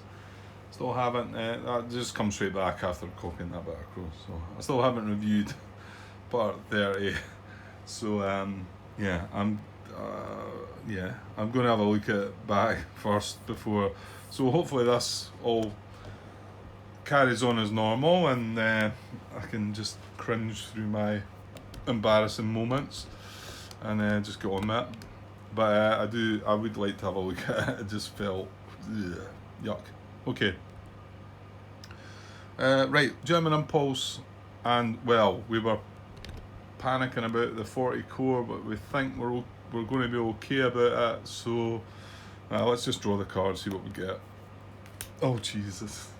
[SPEAKER 1] Still haven't, that just comes straight back after copying that bit across. So I still haven't reviewed part 30. So yeah, I'm going to have a look at it back first before. So hopefully this all carries on as normal, and I can just cringe through my embarrassing moments and just get on with it. But I would like to have a look at it. It just felt yuck. Okay. Right, German Impulse, and well, we were panicking about the 40 core, but we think we're going to be okay about it. So let's just draw the card, see what we get. Oh Jesus.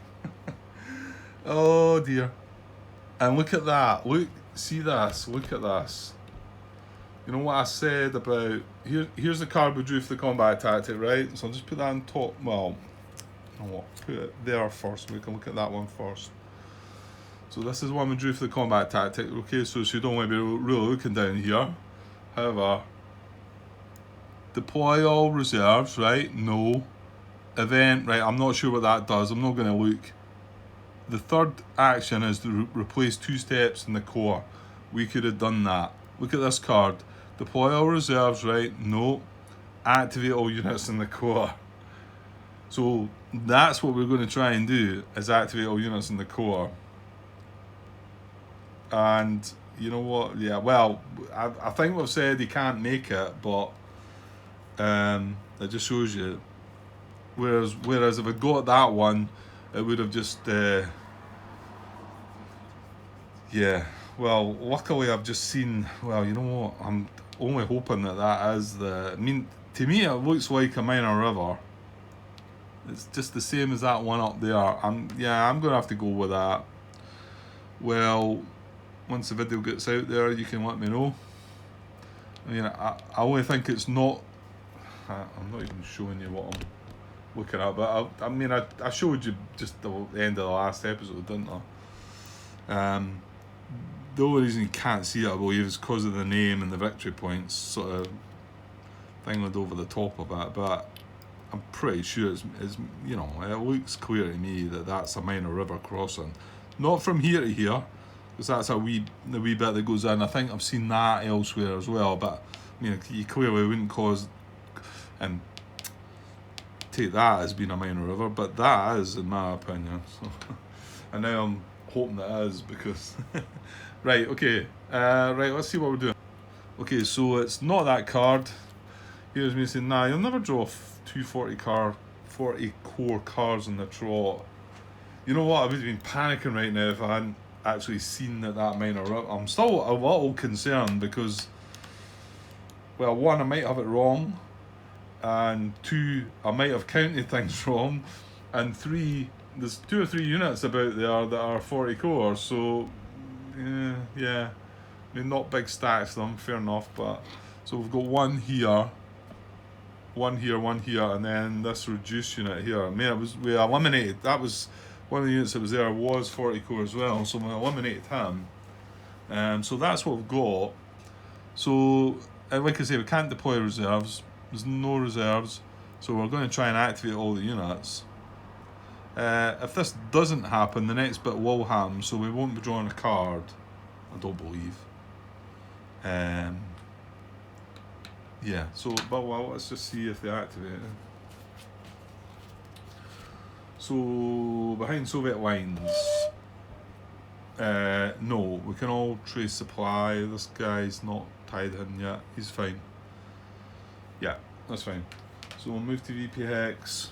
[SPEAKER 1] Oh dear. And look at that. Look, see this. Look at this. You know what I said about here's the card we drew for the combat tactic, right? So I'll just put that on top. Well, you know what? Put it there first. We can look at that one first. So this is one we drew for the combat tactic. Okay, so you don't want to be really looking down here. However, deploy all reserves, right? No. Event, right? I'm not sure what that does. I'm not going to look. The third action is to replace 2 steps in the core. We could have done that. Look at this card. Deploy all reserves, right? No. Activate all units in the core. So that's what we're going to try and do, is activate all units in the core. And you know what? Yeah, well, I think we've said he can't make it, but it just shows you. Whereas if I'd got that one, it would have just yeah. Well, luckily I've just seen. Well, you know what? I'm only hoping that is the. I mean, to me it looks like a minor river. It's just the same as that one up there. I'm gonna have to go with that. Well, once the video gets out there, you can let me know. I mean, I only think it's not. I'm not even showing you what I'm looking at, but I showed you just the end of the last episode, didn't I? The only reason you can't see it, I believe, is because of the name and the victory points sort of thing over the top of it. But I'm pretty sure it's you know, it looks clear to me that that's a minor river crossing, not from here to here, because that's the wee bit that goes in. I think I've seen that elsewhere as well, but I mean, you clearly wouldn't cause and take that as being a minor river, but that is, in my opinion. So, and now I'm hoping that is, because right, okay, right, let's see what we're doing. Okay, so it's not that card. Here's me saying, nah, you'll never draw 40 core cars in the trot. You know what, I would have been panicking right now if I hadn't actually seen that minor river. I'm still a little concerned because, well, 1, I might have it wrong, and 2, I might have counted things wrong, and 3, there's 2 or 3 units about there that are 40 core, so yeah, I mean, not big stacks of them, fair enough, but so we've got 1 here, 1 here, 1 here, and then this reduced unit here. I mean, we eliminated, that was one of the units that was there was 40 core as well, so we eliminated him. So that's what we've got. So like I say, we can't deploy reserves. There's no reserves, so we're going to try and activate all the units. If this doesn't happen, the next bit will happen, so we won't be drawing a card, I don't believe. Yeah, so, but well, let's just see if they activate it. So, behind Soviet lines. No, we can all trace supply. This guy's not tied in yet, he's fine. Yeah, that's fine. So we'll move to VP Hex.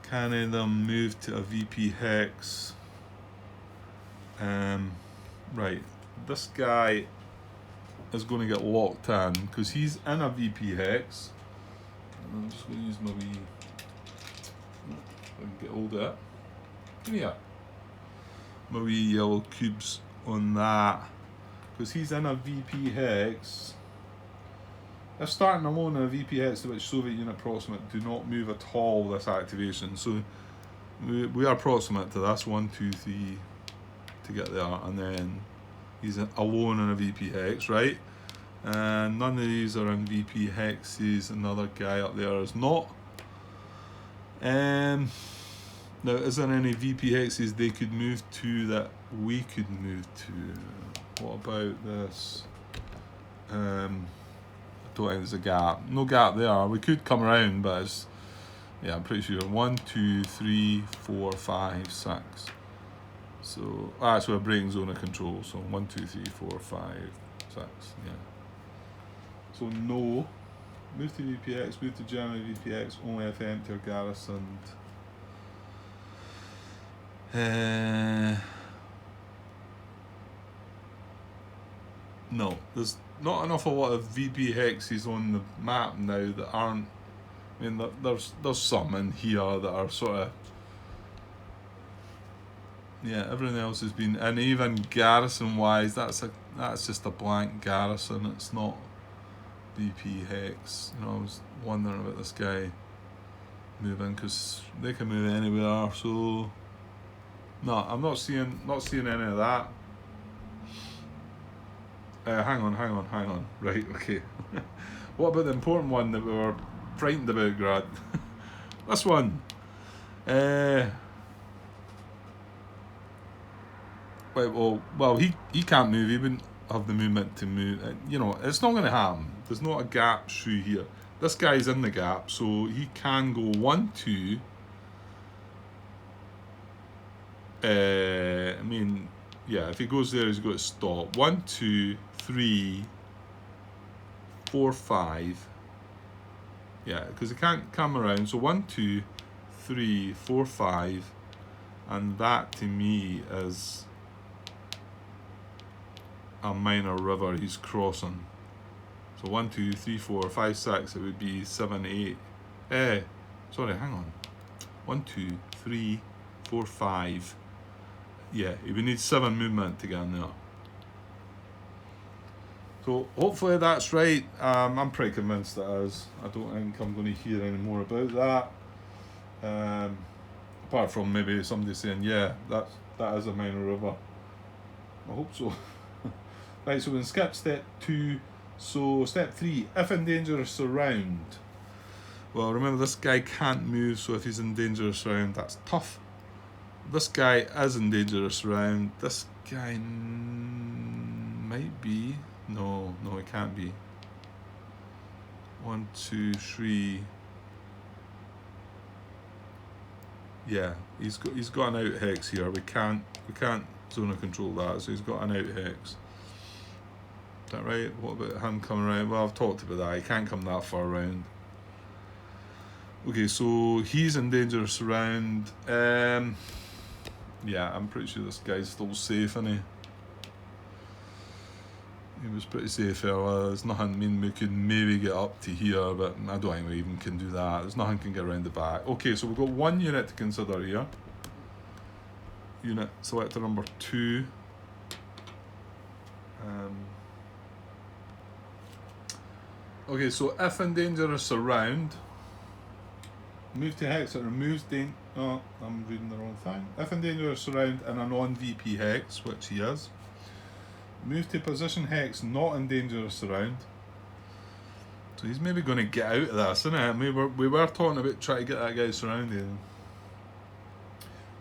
[SPEAKER 1] Can I then move to a VP Hex? Right, this guy is going to get locked in because he's in a VP Hex. And I'm just going to use my wee. I can get hold of it. Give me my wee yellow cubes on that, because he's in a VP Hex. If starting alone in a VP Hex to which Soviet unit proximate do not move at all this activation. So we are proximate to this 1, 2, 3 to get there, and then He's alone in a VP hex, right? And none of these are in VP hexes. Another guy up there is not. Now, is there any VP hexes they could move to that we could move to? What about this? I don't think there's a gap. No gap there. We could come around, but it's, yeah, I'm pretty sure. 1, 2, 3, 4, 5, 6. So that's a breaking zone of control. So 1, 2, 3, 4, 5, 6. Yeah. So no. Move to VPX, move to Germany VPX, only if empty or garrisoned. No, there's not enough of a lot of VP hexes on the map now that aren't. I mean, there's some in here that are sort of. Yeah, everything else has been, and even garrison wise, that's just a blank garrison. It's not VP hex. You know, I was wondering about this guy moving because they can move anywhere. So no, I'm not seeing any of that. Hang on. Right, okay. What about the important one that we were frightened about, Grad? This one. Well, he can't move. He wouldn't have the movement to move. You know, it's not going to happen. There's not a gap through here. This guy's in the gap, so he can go 1, 2. I mean, yeah, if he goes there, he's got to stop. 1, 2, 3, 4, 5. Yeah, because he can't come around. So 1, 2, 3, 4, 5, and that to me is a minor river he's crossing. So 1, 2, 3, 4, 5, 6. It would be 7, 8. Sorry, hang on. 1, 2, 3, 4, 5. Yeah, he would need 7 movement to get in there. So hopefully that's right. I'm pretty convinced it is. I don't think I'm going to hear any more about that. Apart from maybe somebody saying, yeah, that is a minor river. I hope so. Right, so we can skip step 2. So step 3, if in dangerous surround. Well, remember this guy can't move, so if he's in dangerous surround, that's tough. This guy is in dangerous surround. This guy might be. No, he can't be. 1, 2, 3. Yeah, he's got an out hex here. We can't zone of control that, so he's got an out hex. Is that right? What about him coming around? Well, I've talked about that. He can't come that far around. Okay, so he's in dangerous surround. Yeah, I'm pretty sure this guy's still safe, isn't he? He was pretty safe earlier. There's nothing, I mean, we could maybe get up to here, but I don't think we even can do that. There's nothing can get around the back. Okay, so we've got 1 unit to consider here. Unit selector number 2. Okay, so if in dangerous surround, move to hex that removes oh, I'm reading the wrong thing. If in dangerous surround in a non-VP hex, which he is, move to position hex not in dangerous surround. So he's maybe going to get out of this, isn't it? We were talking about trying to get that guy surrounded.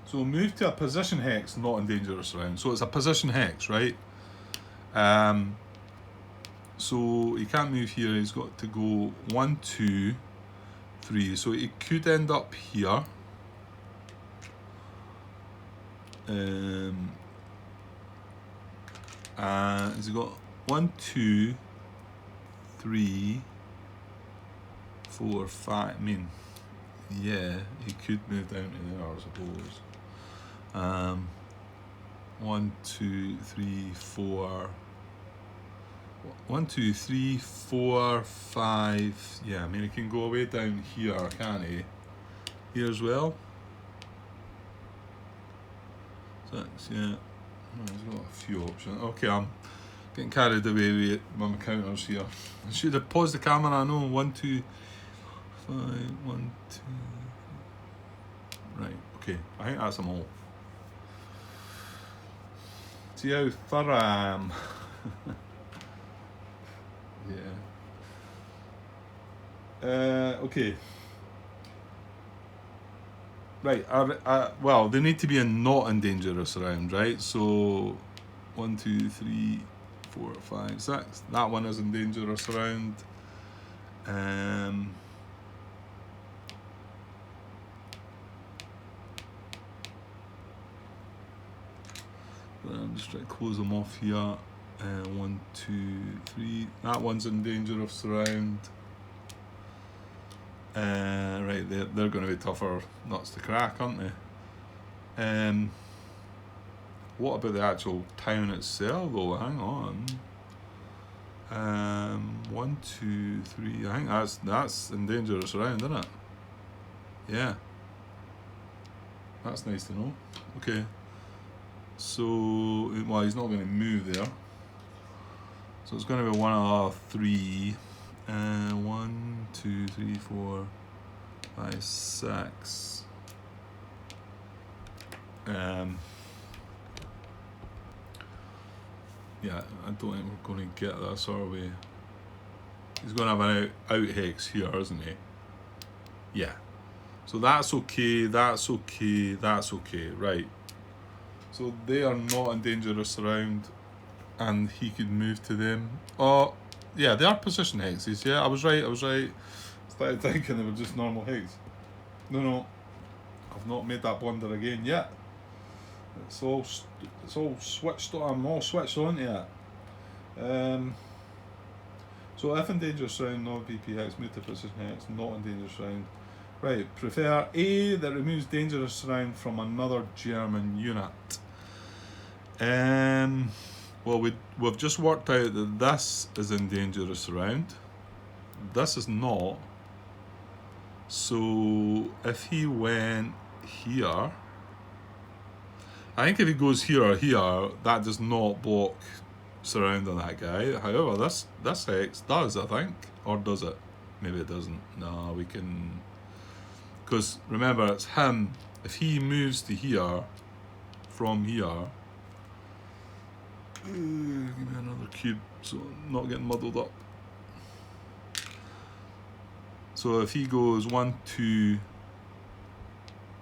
[SPEAKER 1] So move to a position hex not in dangerous surround. So it's a position hex, right? So he can't move here. He's got to go 1, 2, 3. So he could end up here. And he's got 1, 2, 3, 4, 5. I mean, yeah, he could move down to there, I suppose. 1, 2, 3, 4. 1, 2, 3, 4, 5. Yeah, I mean, he can go away down here, can't he? Here as well. 6, yeah. There's got a few options. Okay, I'm getting carried away with my counters here. I should have paused the camera. I know. 1, 2, 5, 1, 2. Right. Okay. I think that's them all. See how thorough I am. Yeah. Okay. Right. Well, they need to be not in dangerous around, right? So, 1, 2, 3, 4, 5, 6. That one is in dangerous around. I'm just trying to close them off here. 1, 2, 3. That one's in dangerous around. Right, they're going to be tougher nuts to crack, aren't they? What about the actual town itself, though? Hang on. 1, 2, 3. I think that's in dangerous around, isn't it? Yeah. That's nice to know. Okay. So, well, he's not going to move there. So it's going to be 1 out of 3. 1, 2, 3, 4, 5, 6. Yeah, I don't think we're going to get this, are we? He's going to have an out hex here, isn't he? Yeah. So that's okay, that's okay, that's okay, right. So they are not in dangerous around, and he could move to them. Oh, yeah, they are position hexes, yeah, I was right. Started thinking they were just normal hex. No, I've not made that blunder again yet. It's all switched on. I'm all switched on to it. So if in dangerous round, not VP hex, move to position hex, not in dangerous round. Right, prefer A that removes dangerous round from another German unit. Well, we've just worked out that this is in dangerous round. This is not. So if he went here, I think if he goes here or here, that does not block surround on that guy. However, this hex does, I think. Or does it? Maybe it doesn't. No, we can... Because remember, it's him. If he moves to here, from here... give me another cube so I'm not getting muddled up. So if he goes 1, 2,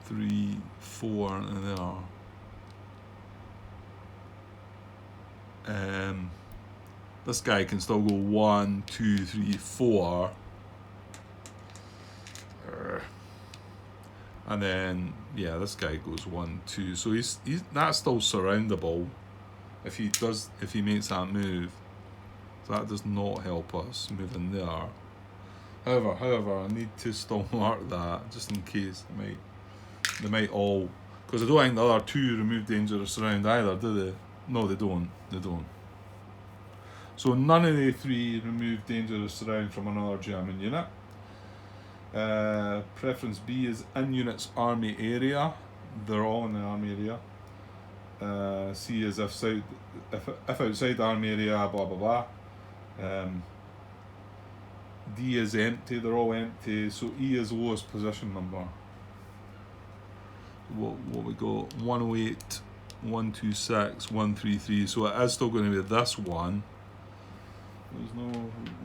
[SPEAKER 1] 3, 4, and there... this guy can still go 1, 2, 3, 4, and then yeah, this guy goes 1, 2. So he's that's still surroundable if he makes that move. So that does not help us moving there. However, I need to still mark that just in case they might all, because I don't think the other two remove dangerous around either, do they? No, they don't. So none of the 3 remove dangerous around from another German unit. Preference B is in unit's army area. They're all in the army area. C is if outside the army area, blah blah blah. D is empty. They're all empty. So E is lowest position number. What we got? 108. 126, 133. So it is still going to be this one.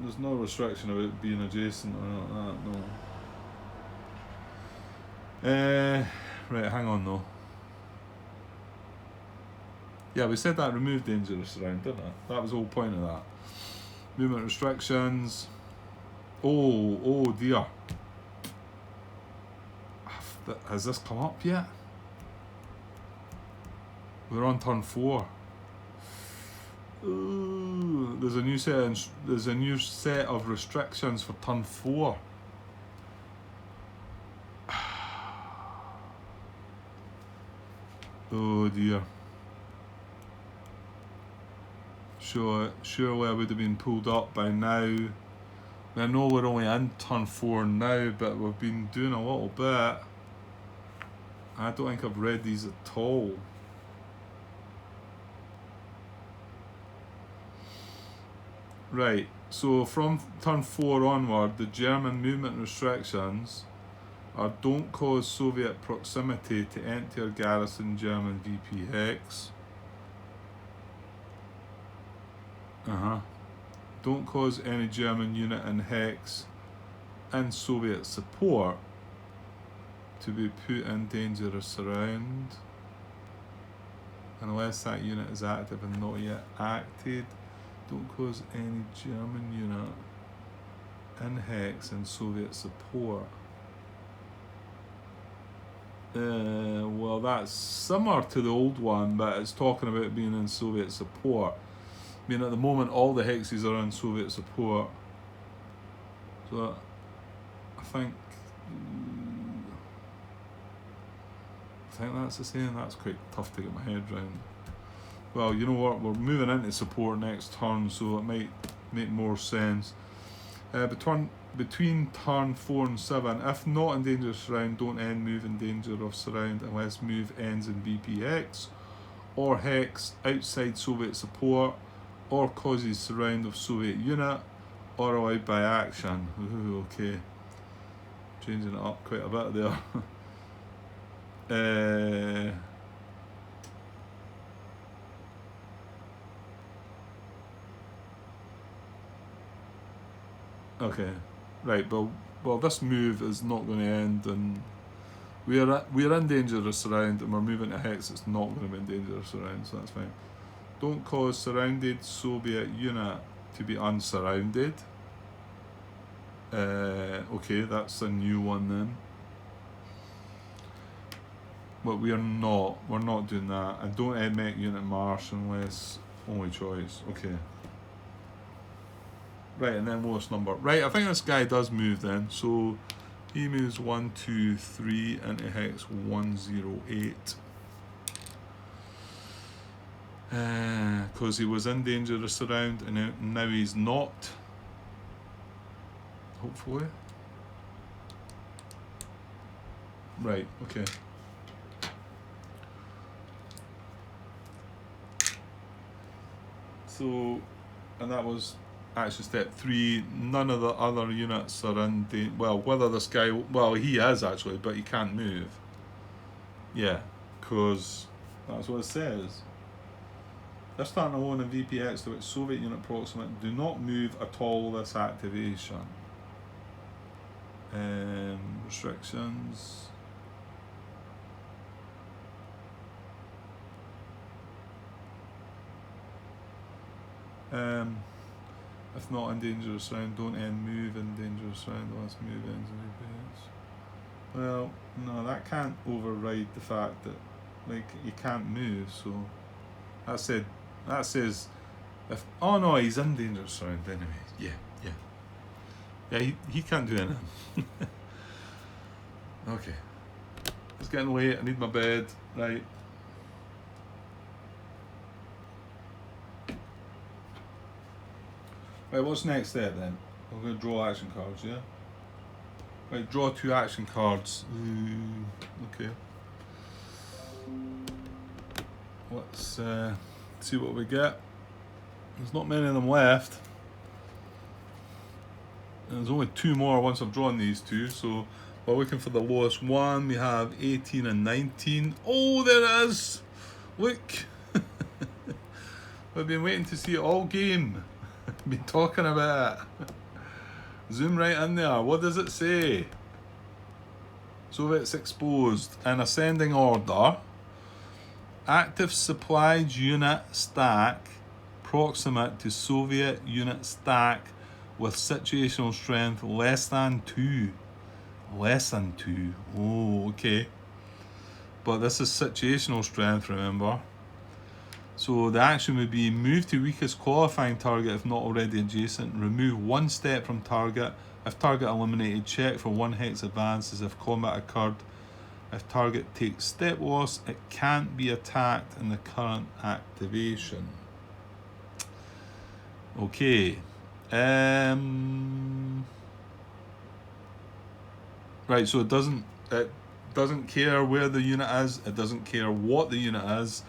[SPEAKER 1] There's no restriction about it being adjacent or not. No. Right, hang on though. Yeah, we said that removed dangerous around, didn't it? That was the whole point of that. Movement restrictions. Oh dear. Has this come up yet? We're on turn 4. Ooh, there's a new set of restrictions for turn 4. Oh dear. Surely I would have been pulled up by now. I know we're only in turn 4 now, but we've been doing a little bit. I don't think I've read these at all. Right, so from turn 4 onward, the German movement restrictions are don't cause Soviet proximity to enter garrison German VP hex. Don't cause any German unit in hex and Soviet support to be put in dangerous surround unless that unit is active and not yet acted. Don't cause any German unit in hex and Soviet support. Well, that's similar to the old one, but it's talking about being in Soviet support. I mean, at the moment, all the hexes are in Soviet support. So, I think that's the same. That's quite tough to get my head around. Well, you know what? We're moving into support next turn, so it might make more sense. Between turn 4 and 7, if not in dangerous surround, don't end move in danger of surround unless move ends in BPX or hex outside Soviet support or causes surround of Soviet unit or allowed by action. Ooh, okay. Changing it up quite a bit there. Okay, right. Well, this move is not going to end, and we're in dangerous surround, and we're moving to hex. It's not going to be in dangerous surround, so that's fine. Don't cause surrounded Soviet unit to be unsurrounded. Okay, that's a new one then. But we're not doing that. And don't make unit march unless only choice. Okay. Right, and then lowest number. Right, I think this guy does move then. So he moves 1, 2, 3 into hex 108. Because he was in dangerous surround and now he's not. Hopefully. Right, okay. So, and that was actually step 3. None of the other units are in well, whether this guy, well, he is actually, but he can't move. Yeah, because that's what it says. They're starting alone in VPX to which Soviet unit proximate do not move at all this activation. Restrictions. If not in dangerous round, don't end move in dangerous round unless move ends in VPX. Well, no, that can't override the fact that like you can't move. So that says if oh no, he's in dangerous round anyway. Yeah, he can't do anything. Okay, it's getting late. I need my bed. Right. Right, what's next step then? We're going to draw action cards, yeah? Right, draw 2 action cards. Okay. Let's see what we get. There's not many of them left. And there's only 2 more once I've drawn these 2, so we're looking for the lowest one. We have 18 and 19. Oh, there it is! Look! We've been waiting to see it all game. Been talking about it. Zoom right in there. What does it say? Soviets exposed in ascending order. Active supplied unit stack proximate to Soviet unit stack with situational strength less than 2. Less than 2. Oh, okay. But this is situational strength, remember. So the action would be move to weakest qualifying target if not already adjacent. Remove 1 step from target. If target eliminated, check for 1 hex advances if combat occurred. If target takes step loss, it can't be attacked in the current activation. Okay. Right, so it doesn't care where the unit is. It doesn't care what the unit is.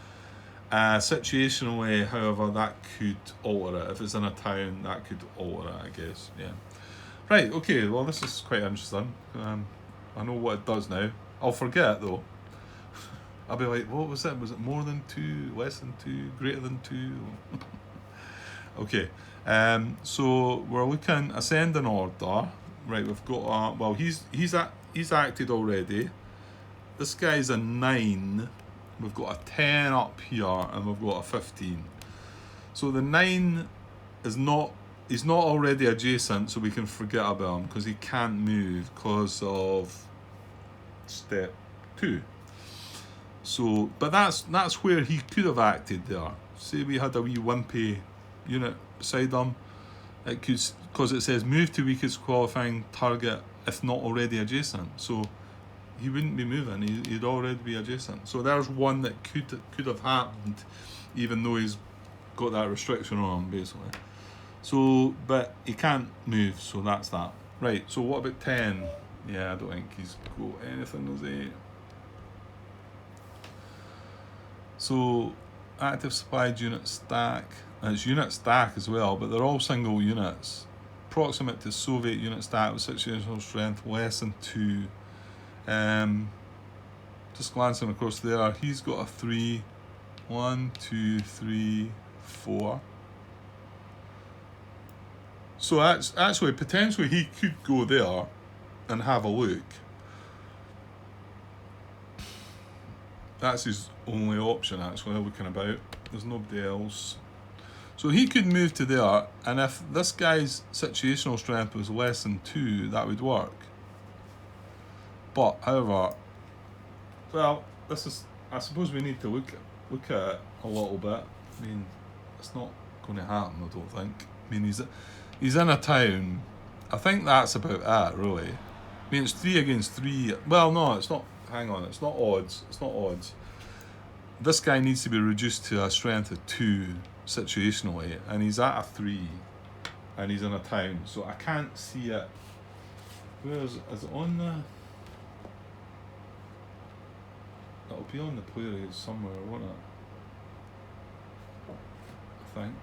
[SPEAKER 1] Situationally, however, that could alter it. If it's in a town, that could alter it, I guess. Yeah. Right, okay, well, this is quite interesting. I know what it does now. I'll forget, though. I'll be like, what was it? Was it more than 2, less than 2, greater than 2? Okay, so we're looking ascending order. Right, we've got well, he's acted already. This guy's a 9. We've got a 10 up here, and we've got a 15. So the 9 is not. He's not already adjacent, so we can forget about him because he can't move because of step 2. So, but that's where he could have acted there. Say we had a wee wimpy unit beside him, it could, because it says move to weakest qualifying target if not already adjacent. So he wouldn't be moving. He'd already be adjacent. So there's one that could have happened, even though he's got that restriction on him basically. So, but he can't move. So that's that. Right. So what about 10? Yeah, I don't think he's got anything, does he? So, active supplied unit stack, and it's unit stack as well, but they're all single units. Proximate to Soviet unit stack with situational strength less than 2. Just glancing across there, he's got a 3. 1, 2, 3, 4. So actually, potentially he could go there and have a look. That's his only option, actually, looking about. There's nobody else. So he could move to there, and if this guy's situational strength was less than 2, that would work. But, however, well, this is, I suppose we need to look at it a little bit. I mean, it's not going to happen, I don't think. I mean, he's in a town. I think that's about it, really. I mean, it's 3 against 3. Well, no, it's not. Hang on, it's not odds. It's not odds. This guy needs to be reduced to a strength of 2 situationally, and he's at a 3, and he's in a town, so I can't see it. Where is it? Is it on the? It'll be on the player somewhere, won't it? I think.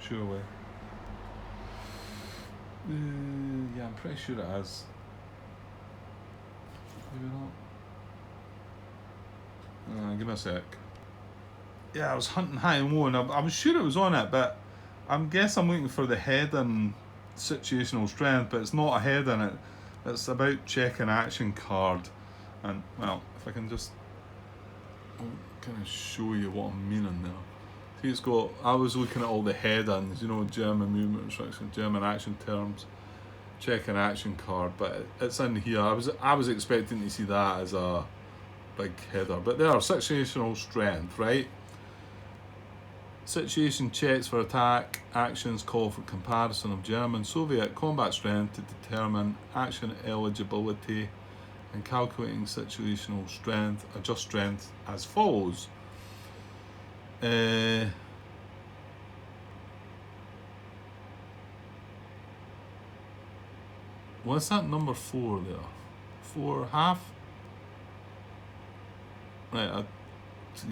[SPEAKER 1] Surely. Yeah, I'm pretty sure it is. Maybe not. Give me a sec. Yeah, I was hunting high and low, and I was sure it was on it, but I'm looking for the heading situational strength, but it's not a heading. It's about checking action card, and well, if I can just kind of show you what I'm meaning there. See, it's got. I was looking at all the headings, German movement instructions, German action terms, checking action card, but it's in here. I was expecting to see that as a big header, but there are situational strength, right? Situation checks for attack actions call for comparison of German Soviet combat strength to determine action eligibility, and calculating situational strength. Adjust strength as follows. What's that number 4 there? 4 half? Right,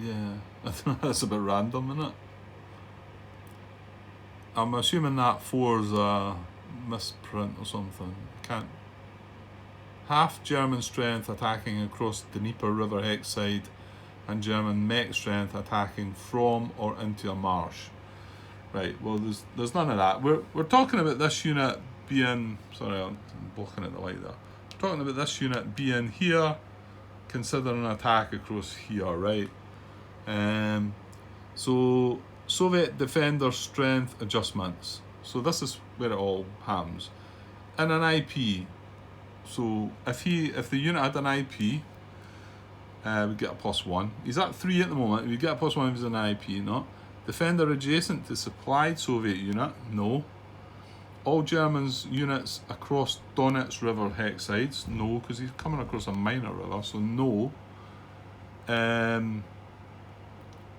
[SPEAKER 1] yeah, I don't know, that's a bit random, isn't it? I'm assuming that 4's a misprint or something. Can't. Half German strength attacking across the Dnieper River hex side, and German mech strength attacking from or into a marsh. Right, well, there's none of that. We're talking about this unit being, sorry, I'm blocking at the light there. We're talking about this unit being here, considering an attack across here, right? So Soviet defender strength adjustments. So this is where it all happens. In an IP, so if the unit had an IP, we get a +1. He's at 3 at the moment. We get a +1 if he's an IP, no. Defender adjacent to supplied Soviet unit, no. All Germans units across Donetsk River hex sides, no, because he's coming across a minor river, so no.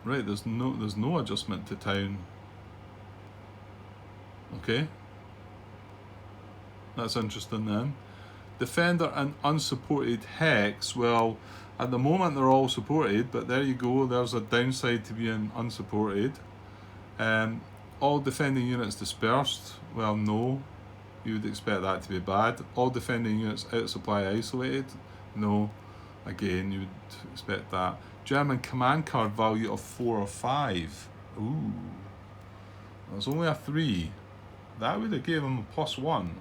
[SPEAKER 1] Right, there's no adjustment to town. Okay. That's interesting then. Defender and unsupported hex, well, at the moment they're all supported, but there you go, there's a downside to being unsupported. All defending units dispersed, well, no, you would expect that to be bad. All defending units out of supply isolated, no, again, you would expect that. German command card value of 4 or 5, ooh, There's only a 3. That would have gave him a +1.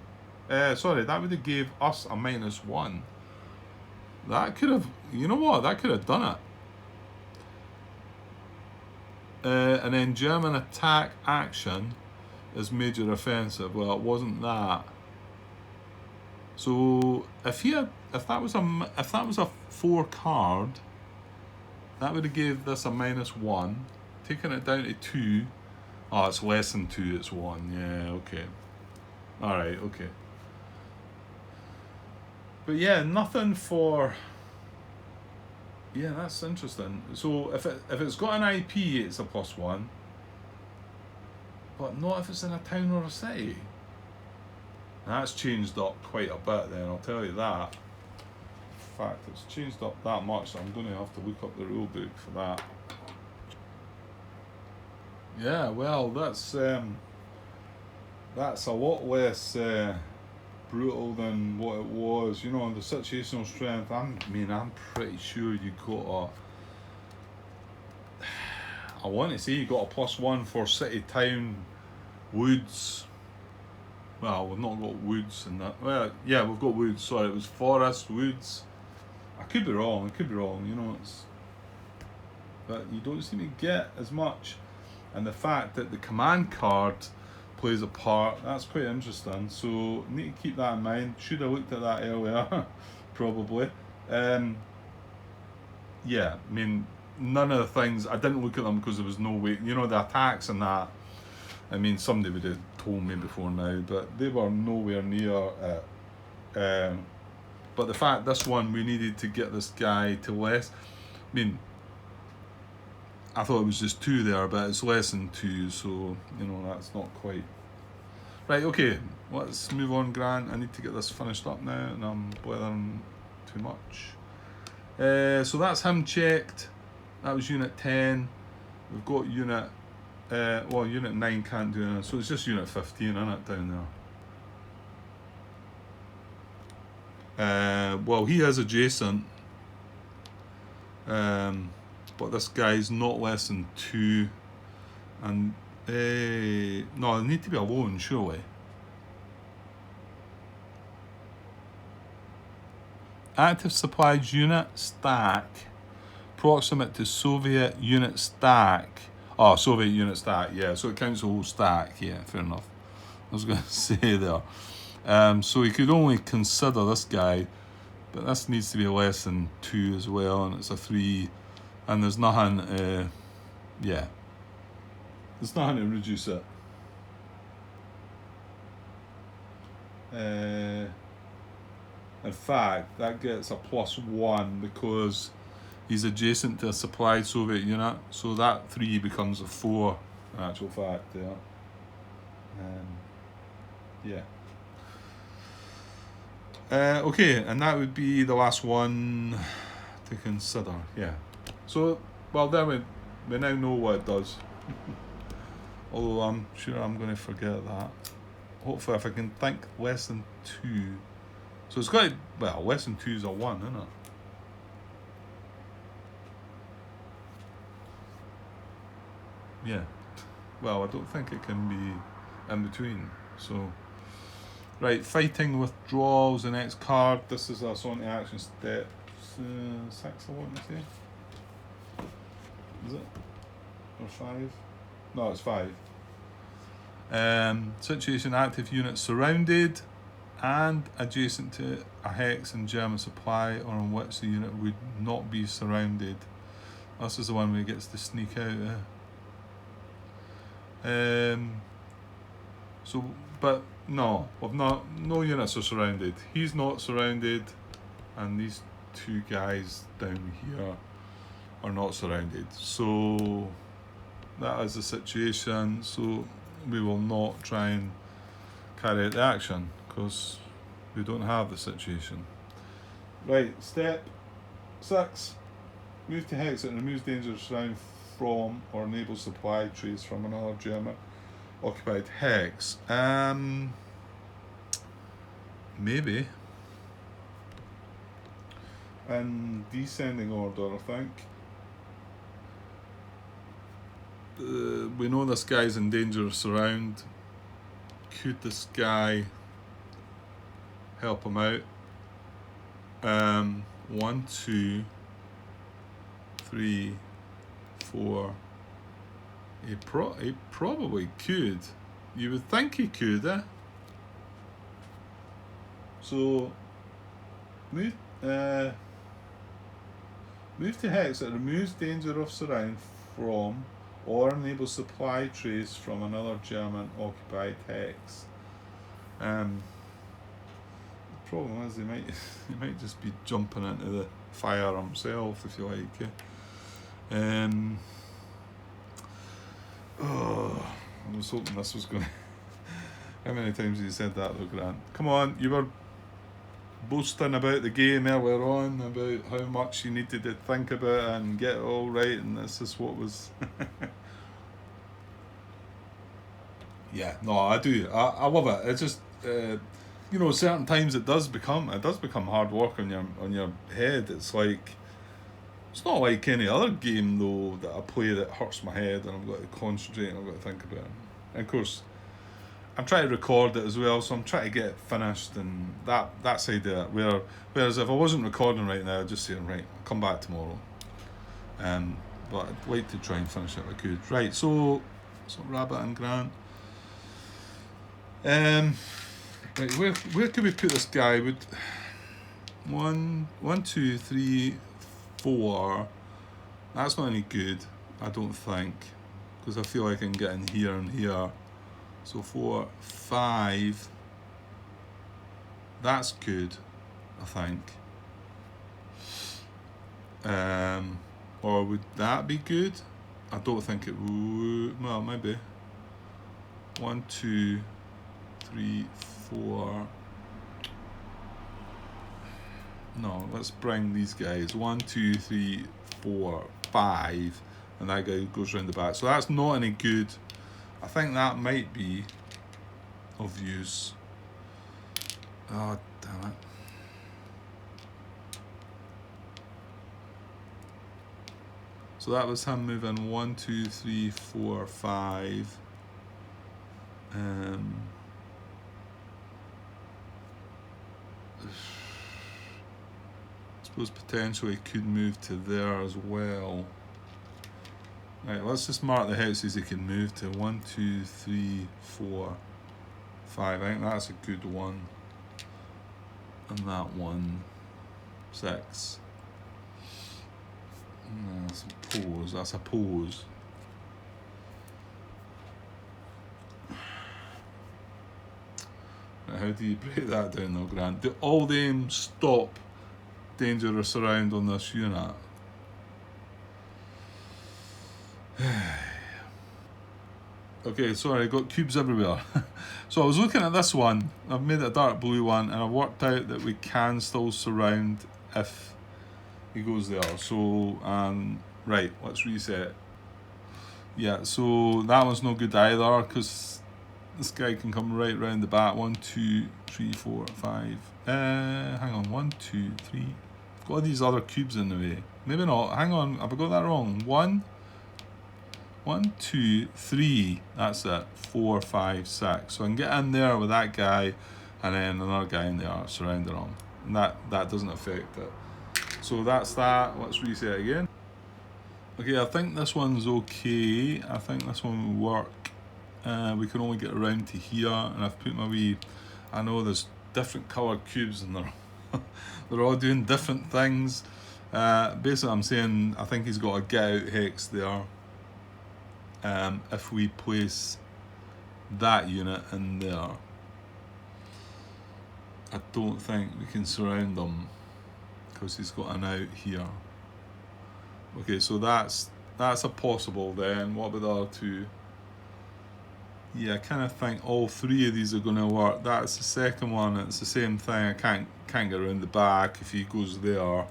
[SPEAKER 1] Sorry, that would have gave us a -1. That could have, you know what? That could have done it. And then German attack action is major offensive. Well, it wasn't that. So if that was a 4 card, that would have gave this a -1. Taking it down to 2. Oh, it's less than 2. It's 1. Yeah. Okay. All right. Okay. But yeah, nothing for. Yeah, that's interesting. So if it's got an IP, it's a +1. But not if it's in a town or a city. That's changed up quite a bit then, I'll tell you that. In fact, it's changed up that much, so I'm going to have to look up the rule book for that. Yeah, well, that's a lot less brutal than what it was. You know, the situational strength, I'm pretty sure you got I want to say you got a +1 for city, town, woods. Well, we've not got woods and that. Well, yeah, we've got woods. Sorry, it was forest, woods. I could be wrong. You know, but you don't seem to get as much. And the fact that the command card plays a part, that's quite interesting. So need to keep that in mind. Should have looked at that earlier, probably. Yeah, I mean, none of the things, I didn't look at them because there was no way, you know, the attacks and that. I mean, somebody would have told me before now, but they were nowhere near it. But the fact this one, we needed to get this guy to less. I mean, I thought it was just 2 there, but it's less than 2, so, you know, that's not quite. Right, okay, let's move on, Grant. I need to get this finished up now, and I'm bothering too much. So that's him checked. That was Unit 10. We've got Unit. Well, Unit 9 can't do anything, so it's just Unit 15, isn't it, down there? Well, he is adjacent, but this guy's not less than 2, and no, they need to be alone, surely. Active supplies unit stack, proximate to Soviet unit stack. Oh, Soviet unit stack, yeah, so it counts the whole stack, yeah, fair enough. I was going to say there. So you could only consider this guy, but this needs to be less than 2 as well, and it's a 3, and there's nothing, yeah, there's nothing to reduce it. In fact, that gets a +1 because he's adjacent to a supplied Soviet unit, so that 3 becomes a 4 in actual fact, yeah. Yeah. Okay, and that would be the last one to consider, yeah. So, well, then we now know what it does. Although I'm sure I'm going to forget that. Hopefully, if I can think less than 2. So it's got to, well, less than 2 is a 1, isn't it? Yeah. Well, I don't think it can be in between. So, right, fighting withdrawals, the next card. This is our on to action steps 6, I want to say. Is it? Or 5? No, it's 5. Situation: active unit surrounded and adjacent to a hex in German supply, or on which the unit would not be surrounded. This is the one where he gets to sneak out. So, but no, no units are surrounded. He's not surrounded, and these 2 guys down here are not surrounded. So that is the situation. So we will not try and carry out the action because we don't have the situation. Right, step 6. Move to hex that removes dangerous round from or enables supply trace from another German occupied hex. Maybe. In descending order, I think. we know this guy's in dangerous around. Could this guy help him out? 1, 2, 3, 4. He probably could. You would think he could, eh? So move to hex that removes danger of surround from or enables supply trace from another German occupied hex. The problem is he might just be jumping into the fire himself, if you like. I was hoping this was going to... How many times have you said that though, Grant? Come on, you were boasting about the game earlier on, about how much you needed to think about it and get it all right, and this is what was... Yeah, no, I do. I love it. It's just, you know, certain times it does become hard work on your head. It's like, it's not like any other game though that I play that hurts my head and I've got to concentrate and I've got to think about it. And of course, I'm trying to record it as well, so I'm trying to get it finished and that side of it. Whereas if I wasn't recording right now, I'd just say, right, I'll come back tomorrow. But I'd like to try and finish it if I could. Right, so Rabbit and Grant. Right, where could we put this guy? Would 1, 2, 3, 4. That's not any good, I don't think, because I feel like I can get in here and here. So 4, 5. That's good, I think. Or would that be good? I don't think it would. Well, maybe. 1, 2, 3, 4. No, let's bring these guys. 1, 2, 3, 4, 5, and that guy goes round the back. So that's not any good. I think that might be of use. Oh, damn it. So that was him moving 1, 2, 3, 4, 5. I suppose potentially could move to there as well. Right, let's just mark the houses he can move to. 1, 2, 3, 4, 5. I think that's a good one. And that one, 6. I suppose. Right, how do you break that down though, Grant? Do all them stop dangerous around on this unit? Okay, sorry, I got cubes everywhere. So I was looking at this one. I've made it a dark blue one, and I worked out that we can still surround if he goes there. So, right, let's reset. Yeah, so that one's no good either, because this guy can come right round the back. 1, 2, 3, 4, 5. Hang on, 1, 2, 3. I've got all these other cubes in the way. Maybe not. Hang on, have I got that wrong? 1, 2, 3. That's it. 4, 5, 6. So I can get in there with that guy, and then another guy in there surrounding him, and that doesn't affect it. So that's that. Let's reset again. Okay, I think this one's okay. I think this one will work. We can only get around to here, and I've put my wee... I know there's different coloured cubes, and they're all doing different things. Basically, I'm saying I think he's got a get out hex there. If we place that unit in there, I don't think we can surround him because he's got an out here. Okay, so that's a possible then. What about the other two? Yeah, I kind of think all three of these are going to work. That's the second one. It's the same thing. I can't get around the back if he goes there.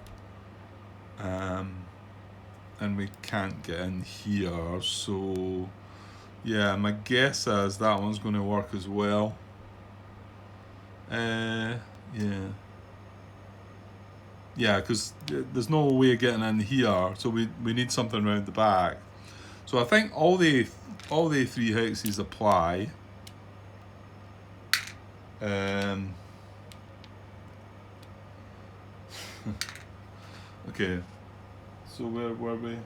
[SPEAKER 1] And we can't get in here. So, yeah, my guess is that one's going to work as well. Yeah. Yeah, because there's no way of getting in here. So we need something around the back. So I think all the 3 hexes apply. Okay, so where were we?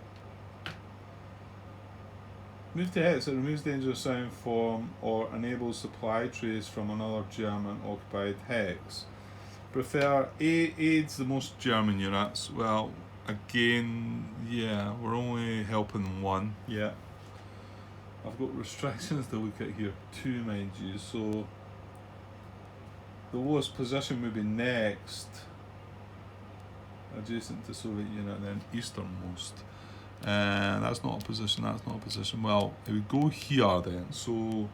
[SPEAKER 1] Move to hex that removes dangerous sound from or enables supply trace from another German occupied hex. Prefer aids the most German units. Well, again, yeah, we're only helping one. Yeah. I've got restrictions to look at here too, mind you. So the lowest position would be next, adjacent to Soviet unit, and then easternmost. And that's not a position, that's not a position. Well, it would go here then. So,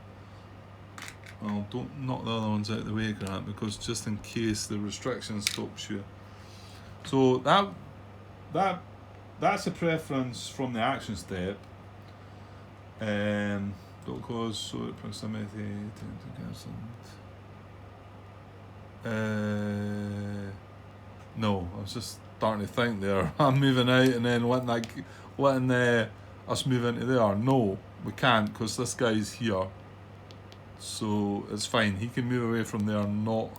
[SPEAKER 1] well, don't knock the other ones out of the way, Grant, because just in case the restriction stops you. So that's a preference from the action step. Don't cause so proximity to garrisoned. No, I was just starting to think there. I'm moving out and then letting us move into there. No, we can't because this guy's here. So it's fine. He can move away from there and not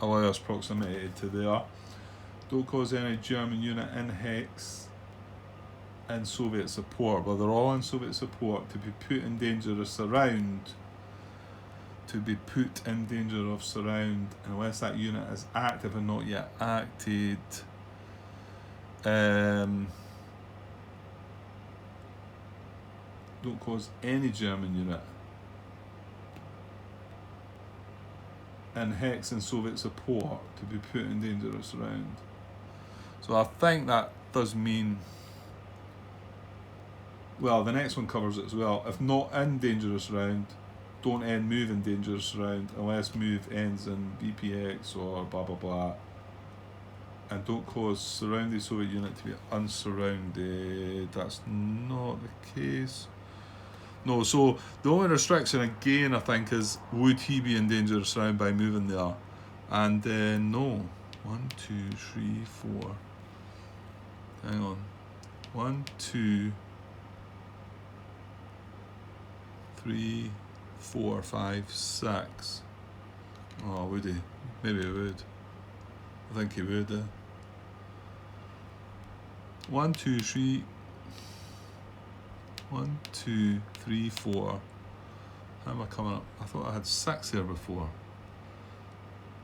[SPEAKER 1] allow us proximity to there. Don't cause any German unit in hex and Soviet support. Well, they're all in Soviet support to be put in danger of surround. To be put in danger of surround unless that unit is active and not yet acted. Don't cause any German unit in hex and Soviet support to be put in danger of surround. So I think that does mean, well, the next one covers it as well. If not in dangerous surround, don't end move in dangerous surround unless move ends in BPX or blah blah blah. And don't cause surrounded Soviet unit to be unsurrounded. That's not the case. No, so the only restriction again I think is would he be in dangerous surround by moving there? And then no. 1, 2, 3, 4. Hang on. 1, 2, 3, 4, 5, 6. Oh, would he? Maybe he would. I think he would. 1, 2, 3. 1, 2, 3, 4. How am I coming up? I thought I had 6 here before.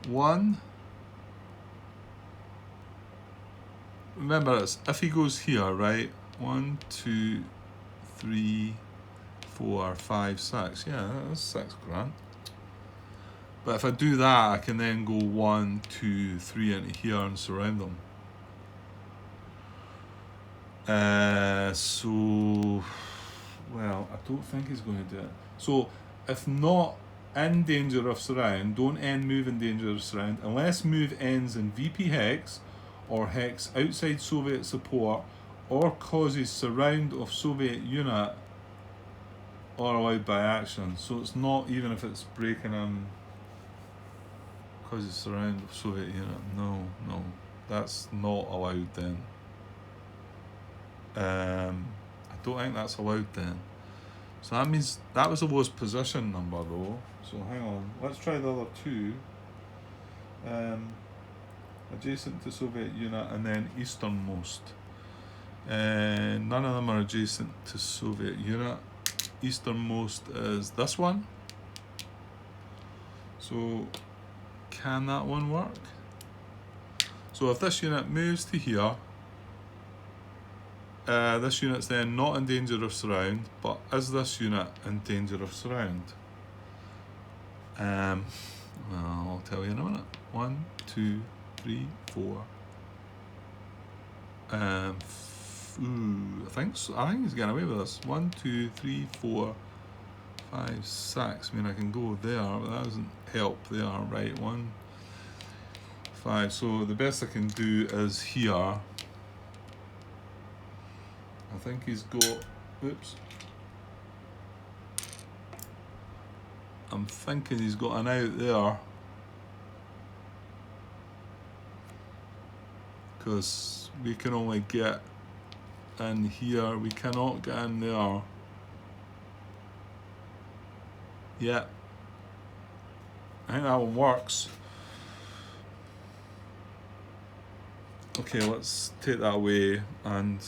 [SPEAKER 1] 1. Remember, it's if he goes here, right? 1, 2, 3, 4, 5, 6. Yeah, that's 6 grand. But if I do that, I can then go 1, 2, 3 into here and surround them. So, well, I don't think he's going to do it. So, if not in danger of surround, don't end move in danger of surround unless move ends in VP hex or hex outside Soviet support or causes surround of Soviet unit or allowed by action. So it's not even if it's breaking causes surround of Soviet unit. No, that's not allowed then. I don't think that's allowed then. So that means that was the lowest position number though. So hang on, let's try the other 2. Adjacent to Soviet unit and then easternmost. None of them are adjacent to Soviet unit. Easternmost is this one. So can that one work? So if this unit moves to here, this unit's then not in danger of surround, but is this unit in danger of surround? Well, I'll tell you in a minute. 1, 2, 3, 4. I think so. I think he's getting away with this. 1, 2, 3, 4, 5, 6. I mean, I can go there, but that doesn't help there, right? 1, 5. So the best I can do is here. I think he's got. Oops. I'm thinking he's got an out there. Because we can only get in here. We cannot get in there. Yeah. I think that one works. Okay, let's take that away and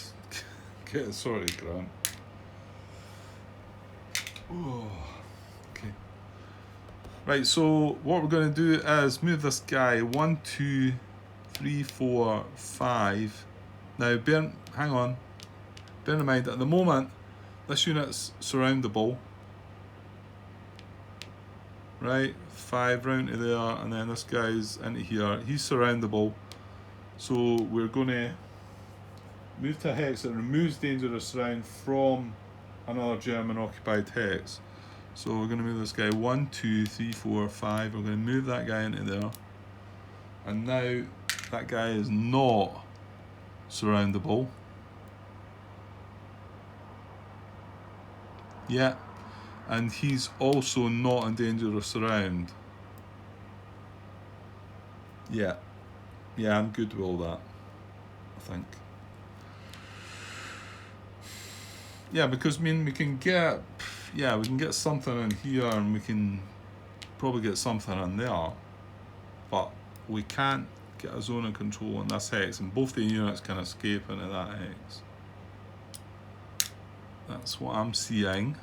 [SPEAKER 1] get it sorted, Grant. Oh, okay. Right, so what we're going to do is move this guy 1, 2, 3, 4, 5. Now, hang on. Bear in mind, at the moment, this unit's surroundable. Right, 5 round to there, and then this guy's into here. He's surroundable. So we're going to move to a hex that removes dangerous round from another German occupied hex. So we're going to move this guy 1, 2, 3, 4, 5. We're going to move that guy into there. And now that guy is not surroundable. Yeah. And he's also not in danger of surround. Yeah. Yeah, I'm good with all that, I think. Yeah, because I mean we can get something in here and we can probably get something in there. But we can't get a zone of control on this hex, and both the units can escape into that hex. That's what I'm seeing.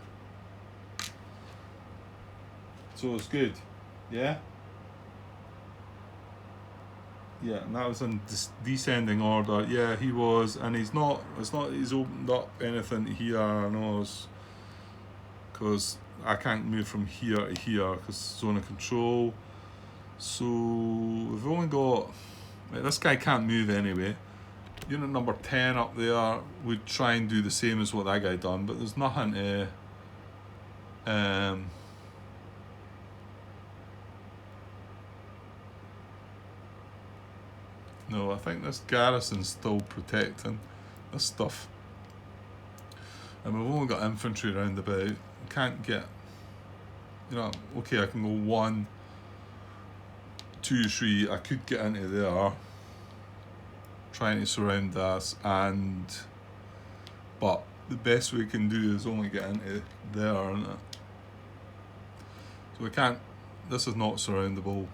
[SPEAKER 1] So it's good, yeah? Yeah, and that was in descending order. Yeah, he was, and he's opened up anything here, I know, because I can't move from here to here, because zone of control. So, we've only got, right, this guy can't move anyway. Unit number 10 up there would try and do the same as what that guy done, but there's nothing to, no, I think this garrison's still protecting this stuff. And we've only got infantry round about. Can't get, okay, I can go 1, 2, 3. I could get into there, trying to surround us, but the best we can do is only get into there, isn't it? So we can't, this is not surroundable.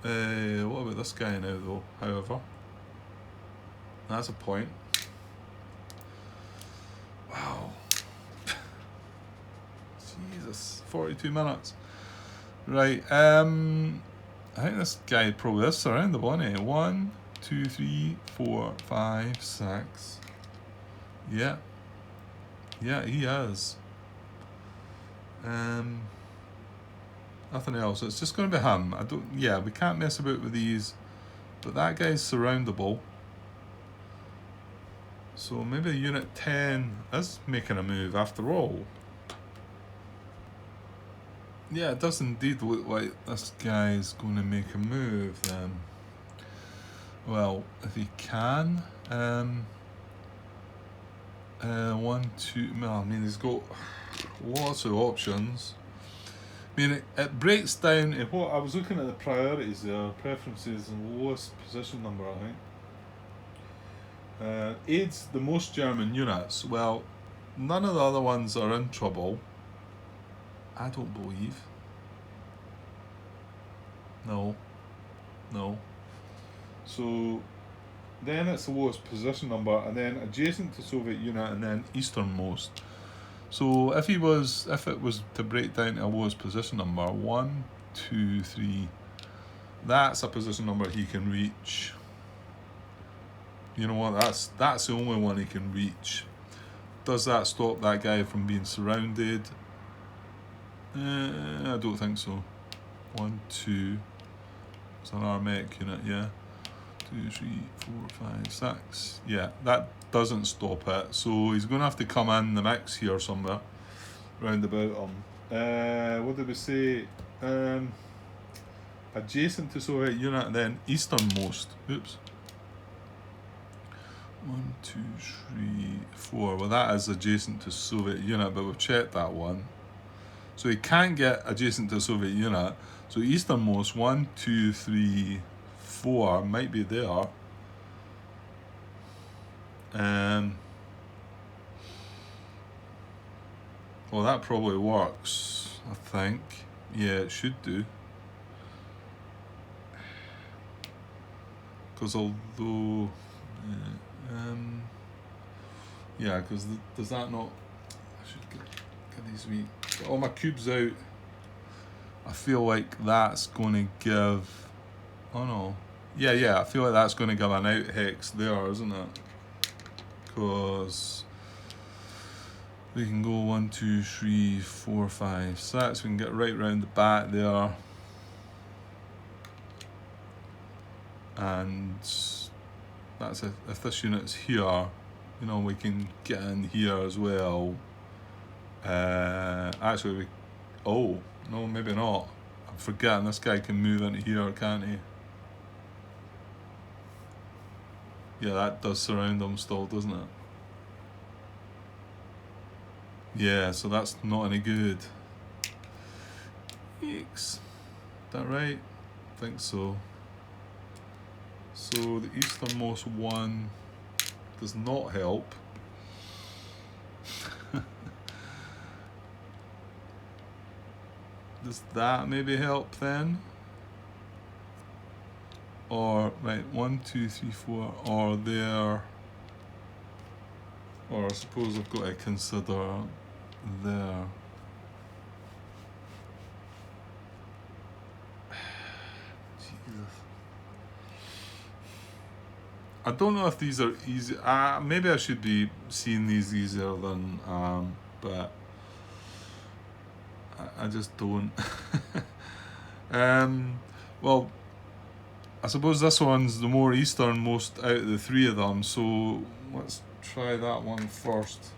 [SPEAKER 1] What about this guy now though, however? That's a point. Wow. Jesus, 42 minutes. Right, I think this guy probably is surroundable, isn't he? 1, 2, 3, 4, 5, 6. Yeah. Yeah, he is. Nothing else. It's just going to be him. We can't mess about with these. But that guy's surroundable. So maybe Unit 10 is making a move after all. Yeah, it does indeed look like this guy's going to make a move then. Well, if he can. 1, 2, well, I mean, he's got lots of options. I mean, it breaks down to what I was looking at the priorities there, preferences and lowest position number, I think. Aids the most German units. Well, none of the other ones are in trouble. I don't believe. No. So then it's the lowest position number, and then adjacent to Soviet unit, and then easternmost. So if it was to break down to a lowest position number, 1, 2, 3, that's a position number he can reach. You know what? That's the only one he can reach. Does that stop that guy from being surrounded? I don't think so. 1, 2. It's an Armec unit, yeah. 2, 3, 4, 5, 6. Yeah, that doesn't stop it. So he's going to have to come in the mix here somewhere, round about him. What did we say? Adjacent to Soviet unit, and then easternmost. Oops. 1, 2, 3, 4. Well, that is adjacent to Soviet unit, but we've checked that one. So he can't get adjacent to Soviet unit. So easternmost, 1, 2, 3, 4 might be there. Well, that probably works, I think. Yeah, it should do. Because although... yeah, because does that not... I should get these wee... Get all my cubes out. I feel like that's going to give... Oh no. Yeah, I feel like that's going to give an out hex there, isn't it? Because we can go 1, 2, 3, 4, 5, 6. We can get right round the back there. And that's if this unit's here, you know, we can get in here as well. Actually, we... Oh, no, maybe not. I'm forgetting this guy can move into here, can't he? Yeah, that does surround them still, doesn't it? Yeah, so that's not any good. Yikes. Is that right? I think so. So the easternmost one does not help. Does that maybe help then? Or, right, 1, 2, 3, 4, or there. Or I suppose I've got to consider there. Jesus. I don't know if these are easy. Maybe I should be seeing these easier than, but I just don't. Well, I suppose this one's the more easternmost out of the three of them, so let's try that one first.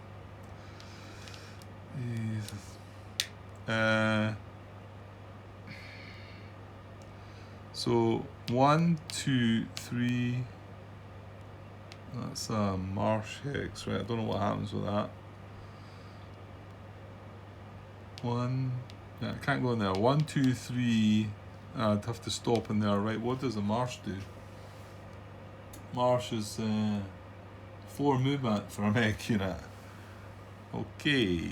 [SPEAKER 1] So 1, 2, 3. That's a marsh hex, right? I don't know what happens with that. 1. Yeah, I can't go in there. 1, 2, 3. I'd have to stop in there, right? What does the marsh do? Marsh is 4 movement for a mech unit. Okay.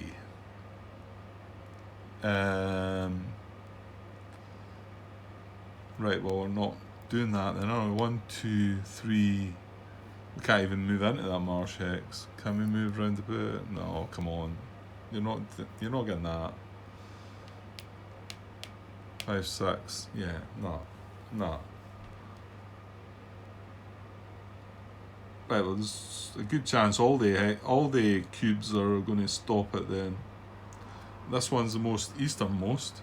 [SPEAKER 1] Right, well, we're not doing that then, are we? 1, 2, 3. We can't even move into that marsh hex. Can we move round the bit? No, come on. You're not getting that. 5, 6. Yeah, no. Right, well, there's a good chance all the cubes are going to stop it then. This one's the most easternmost.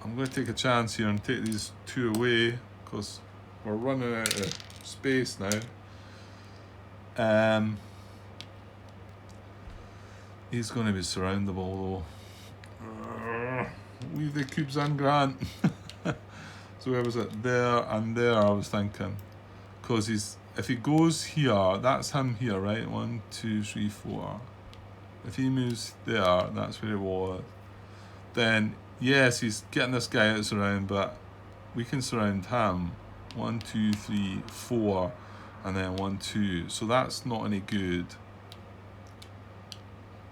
[SPEAKER 1] I'm going to take a chance here and take these 2 away because we're running out of space now. He's going to be surroundable though. Leave the cubes in, Grant. So where was it? There and there, I was thinking. Because if he goes here, that's him here, right? 1, 2, 3, 4. If he moves there, that's where he was. Then, yes, he's getting this guy out of surround, but we can surround him. 1, 2, 3, 4, and then 1, 2. So that's not any good.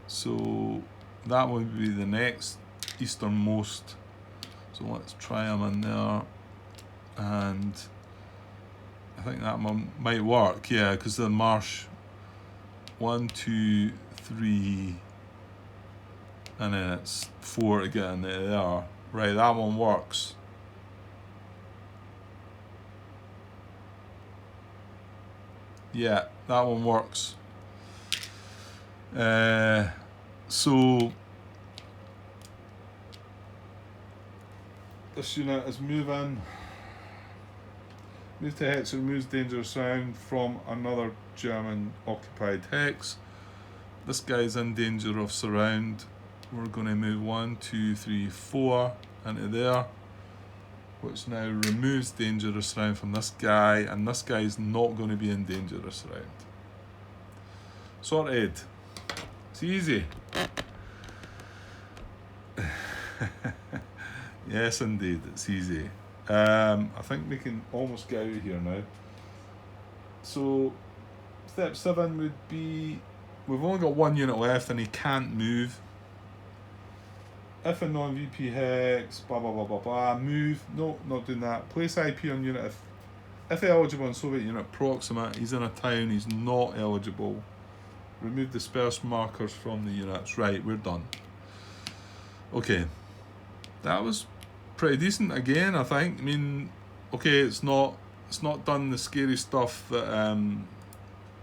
[SPEAKER 1] So that would be the next easternmost. So let's try him in there. And I think that one might work, yeah, because the marsh 1, 2, 3, and then it's 4 to get in there. Right, that one works. Yeah, that one works. So this unit is moving. Move to hex removes dangerous sound from another German occupied hex. This guy's in danger of surround. We're going to move 1, 2, 3, 4 into there, which now removes dangerous surround from this guy, and this guy's not going to be in dangerous surround. Sorted. It's easy. Yes, indeed, it's easy. I think we can almost get out of here now. So step 7 would be, we've only got 1 unit left and he can't move. If a non-VP hex, blah blah blah blah blah, move, no, not doing that. Place IP on unit if eligible on Soviet unit proximate, he's in a town, he's not eligible. Remove dispersed markers from the units. Right, we're done. Okay. That was pretty decent again, I think. I mean, okay, it's not done the scary stuff that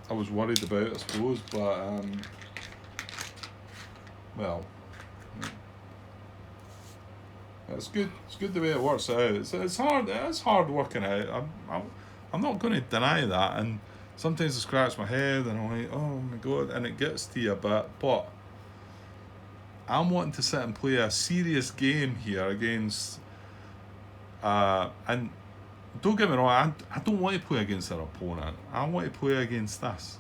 [SPEAKER 1] I was worried about, I suppose, but well, it's good. It's good the way it works out. It's hard. It's hard working out. I'm not going to deny that. And sometimes I scratch my head and I'm like, oh my god, and it gets to you a bit. But I'm wanting to sit and play a serious game here against. And don't get me wrong, I don't want to play against an opponent. I want to play against this.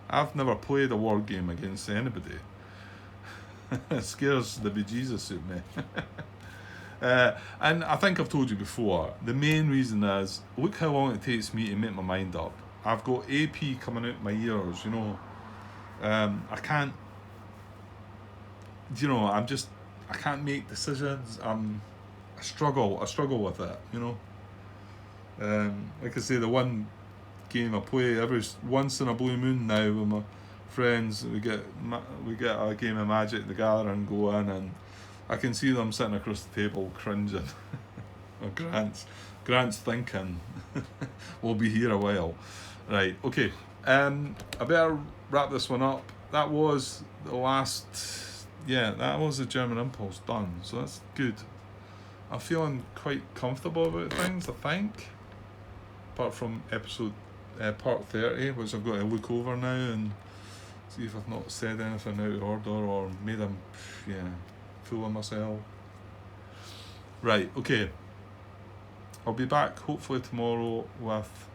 [SPEAKER 1] I've never played a war game against anybody. It scares the bejesus out of me. And I think I've told you before, the main reason is, look how long it takes me to make my mind up. I've got AP coming out my ears, you know. I can't, you know, I can't make decisions. I struggle with it, you know. Like I say, the one game I play once in a blue moon now with my friends, we get a game of Magic the Gathering going, and I can see them sitting across the table cringing. Or Grant's thinking, we'll be here a while. Right, okay. I better wrap this one up. That was the last, that was the German Impulse done, so that's good. I'm feeling quite comfortable about things, I think. Apart from part 30, which I've got to look over now and see if I've not said anything out of order or made a fool of myself. Right, okay. I'll be back hopefully tomorrow with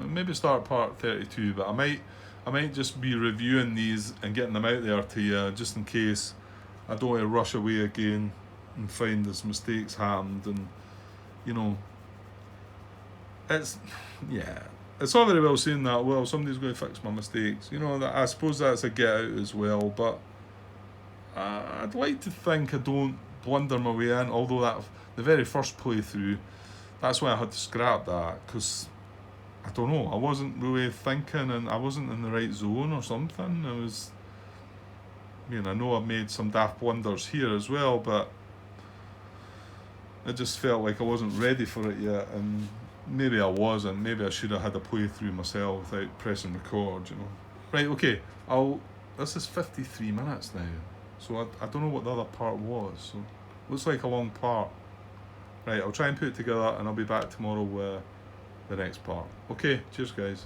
[SPEAKER 1] maybe start part 32, but I might just be reviewing these and getting them out there to you just in case I don't want to rush away again and find there's mistakes happened, and you know, it's all very well saying that, well, somebody's going to fix my mistakes, you know, that I suppose that's a get out as well, but I'd like to think I don't blunder my way in, although that the very first playthrough, that's why I had to scrap that, because I don't know, I wasn't really thinking and I wasn't in the right zone or something. I know I've made some daft blunders here as well, but it just felt like I wasn't ready for it yet, and maybe I wasn't. Maybe I should have had a playthrough myself without pressing record, you know. Right, okay, this is 53 minutes now, so I don't know what the other part was, so looks like a long part. Right, I'll try and put it together and I'll be back tomorrow with the next part. Okay, cheers guys.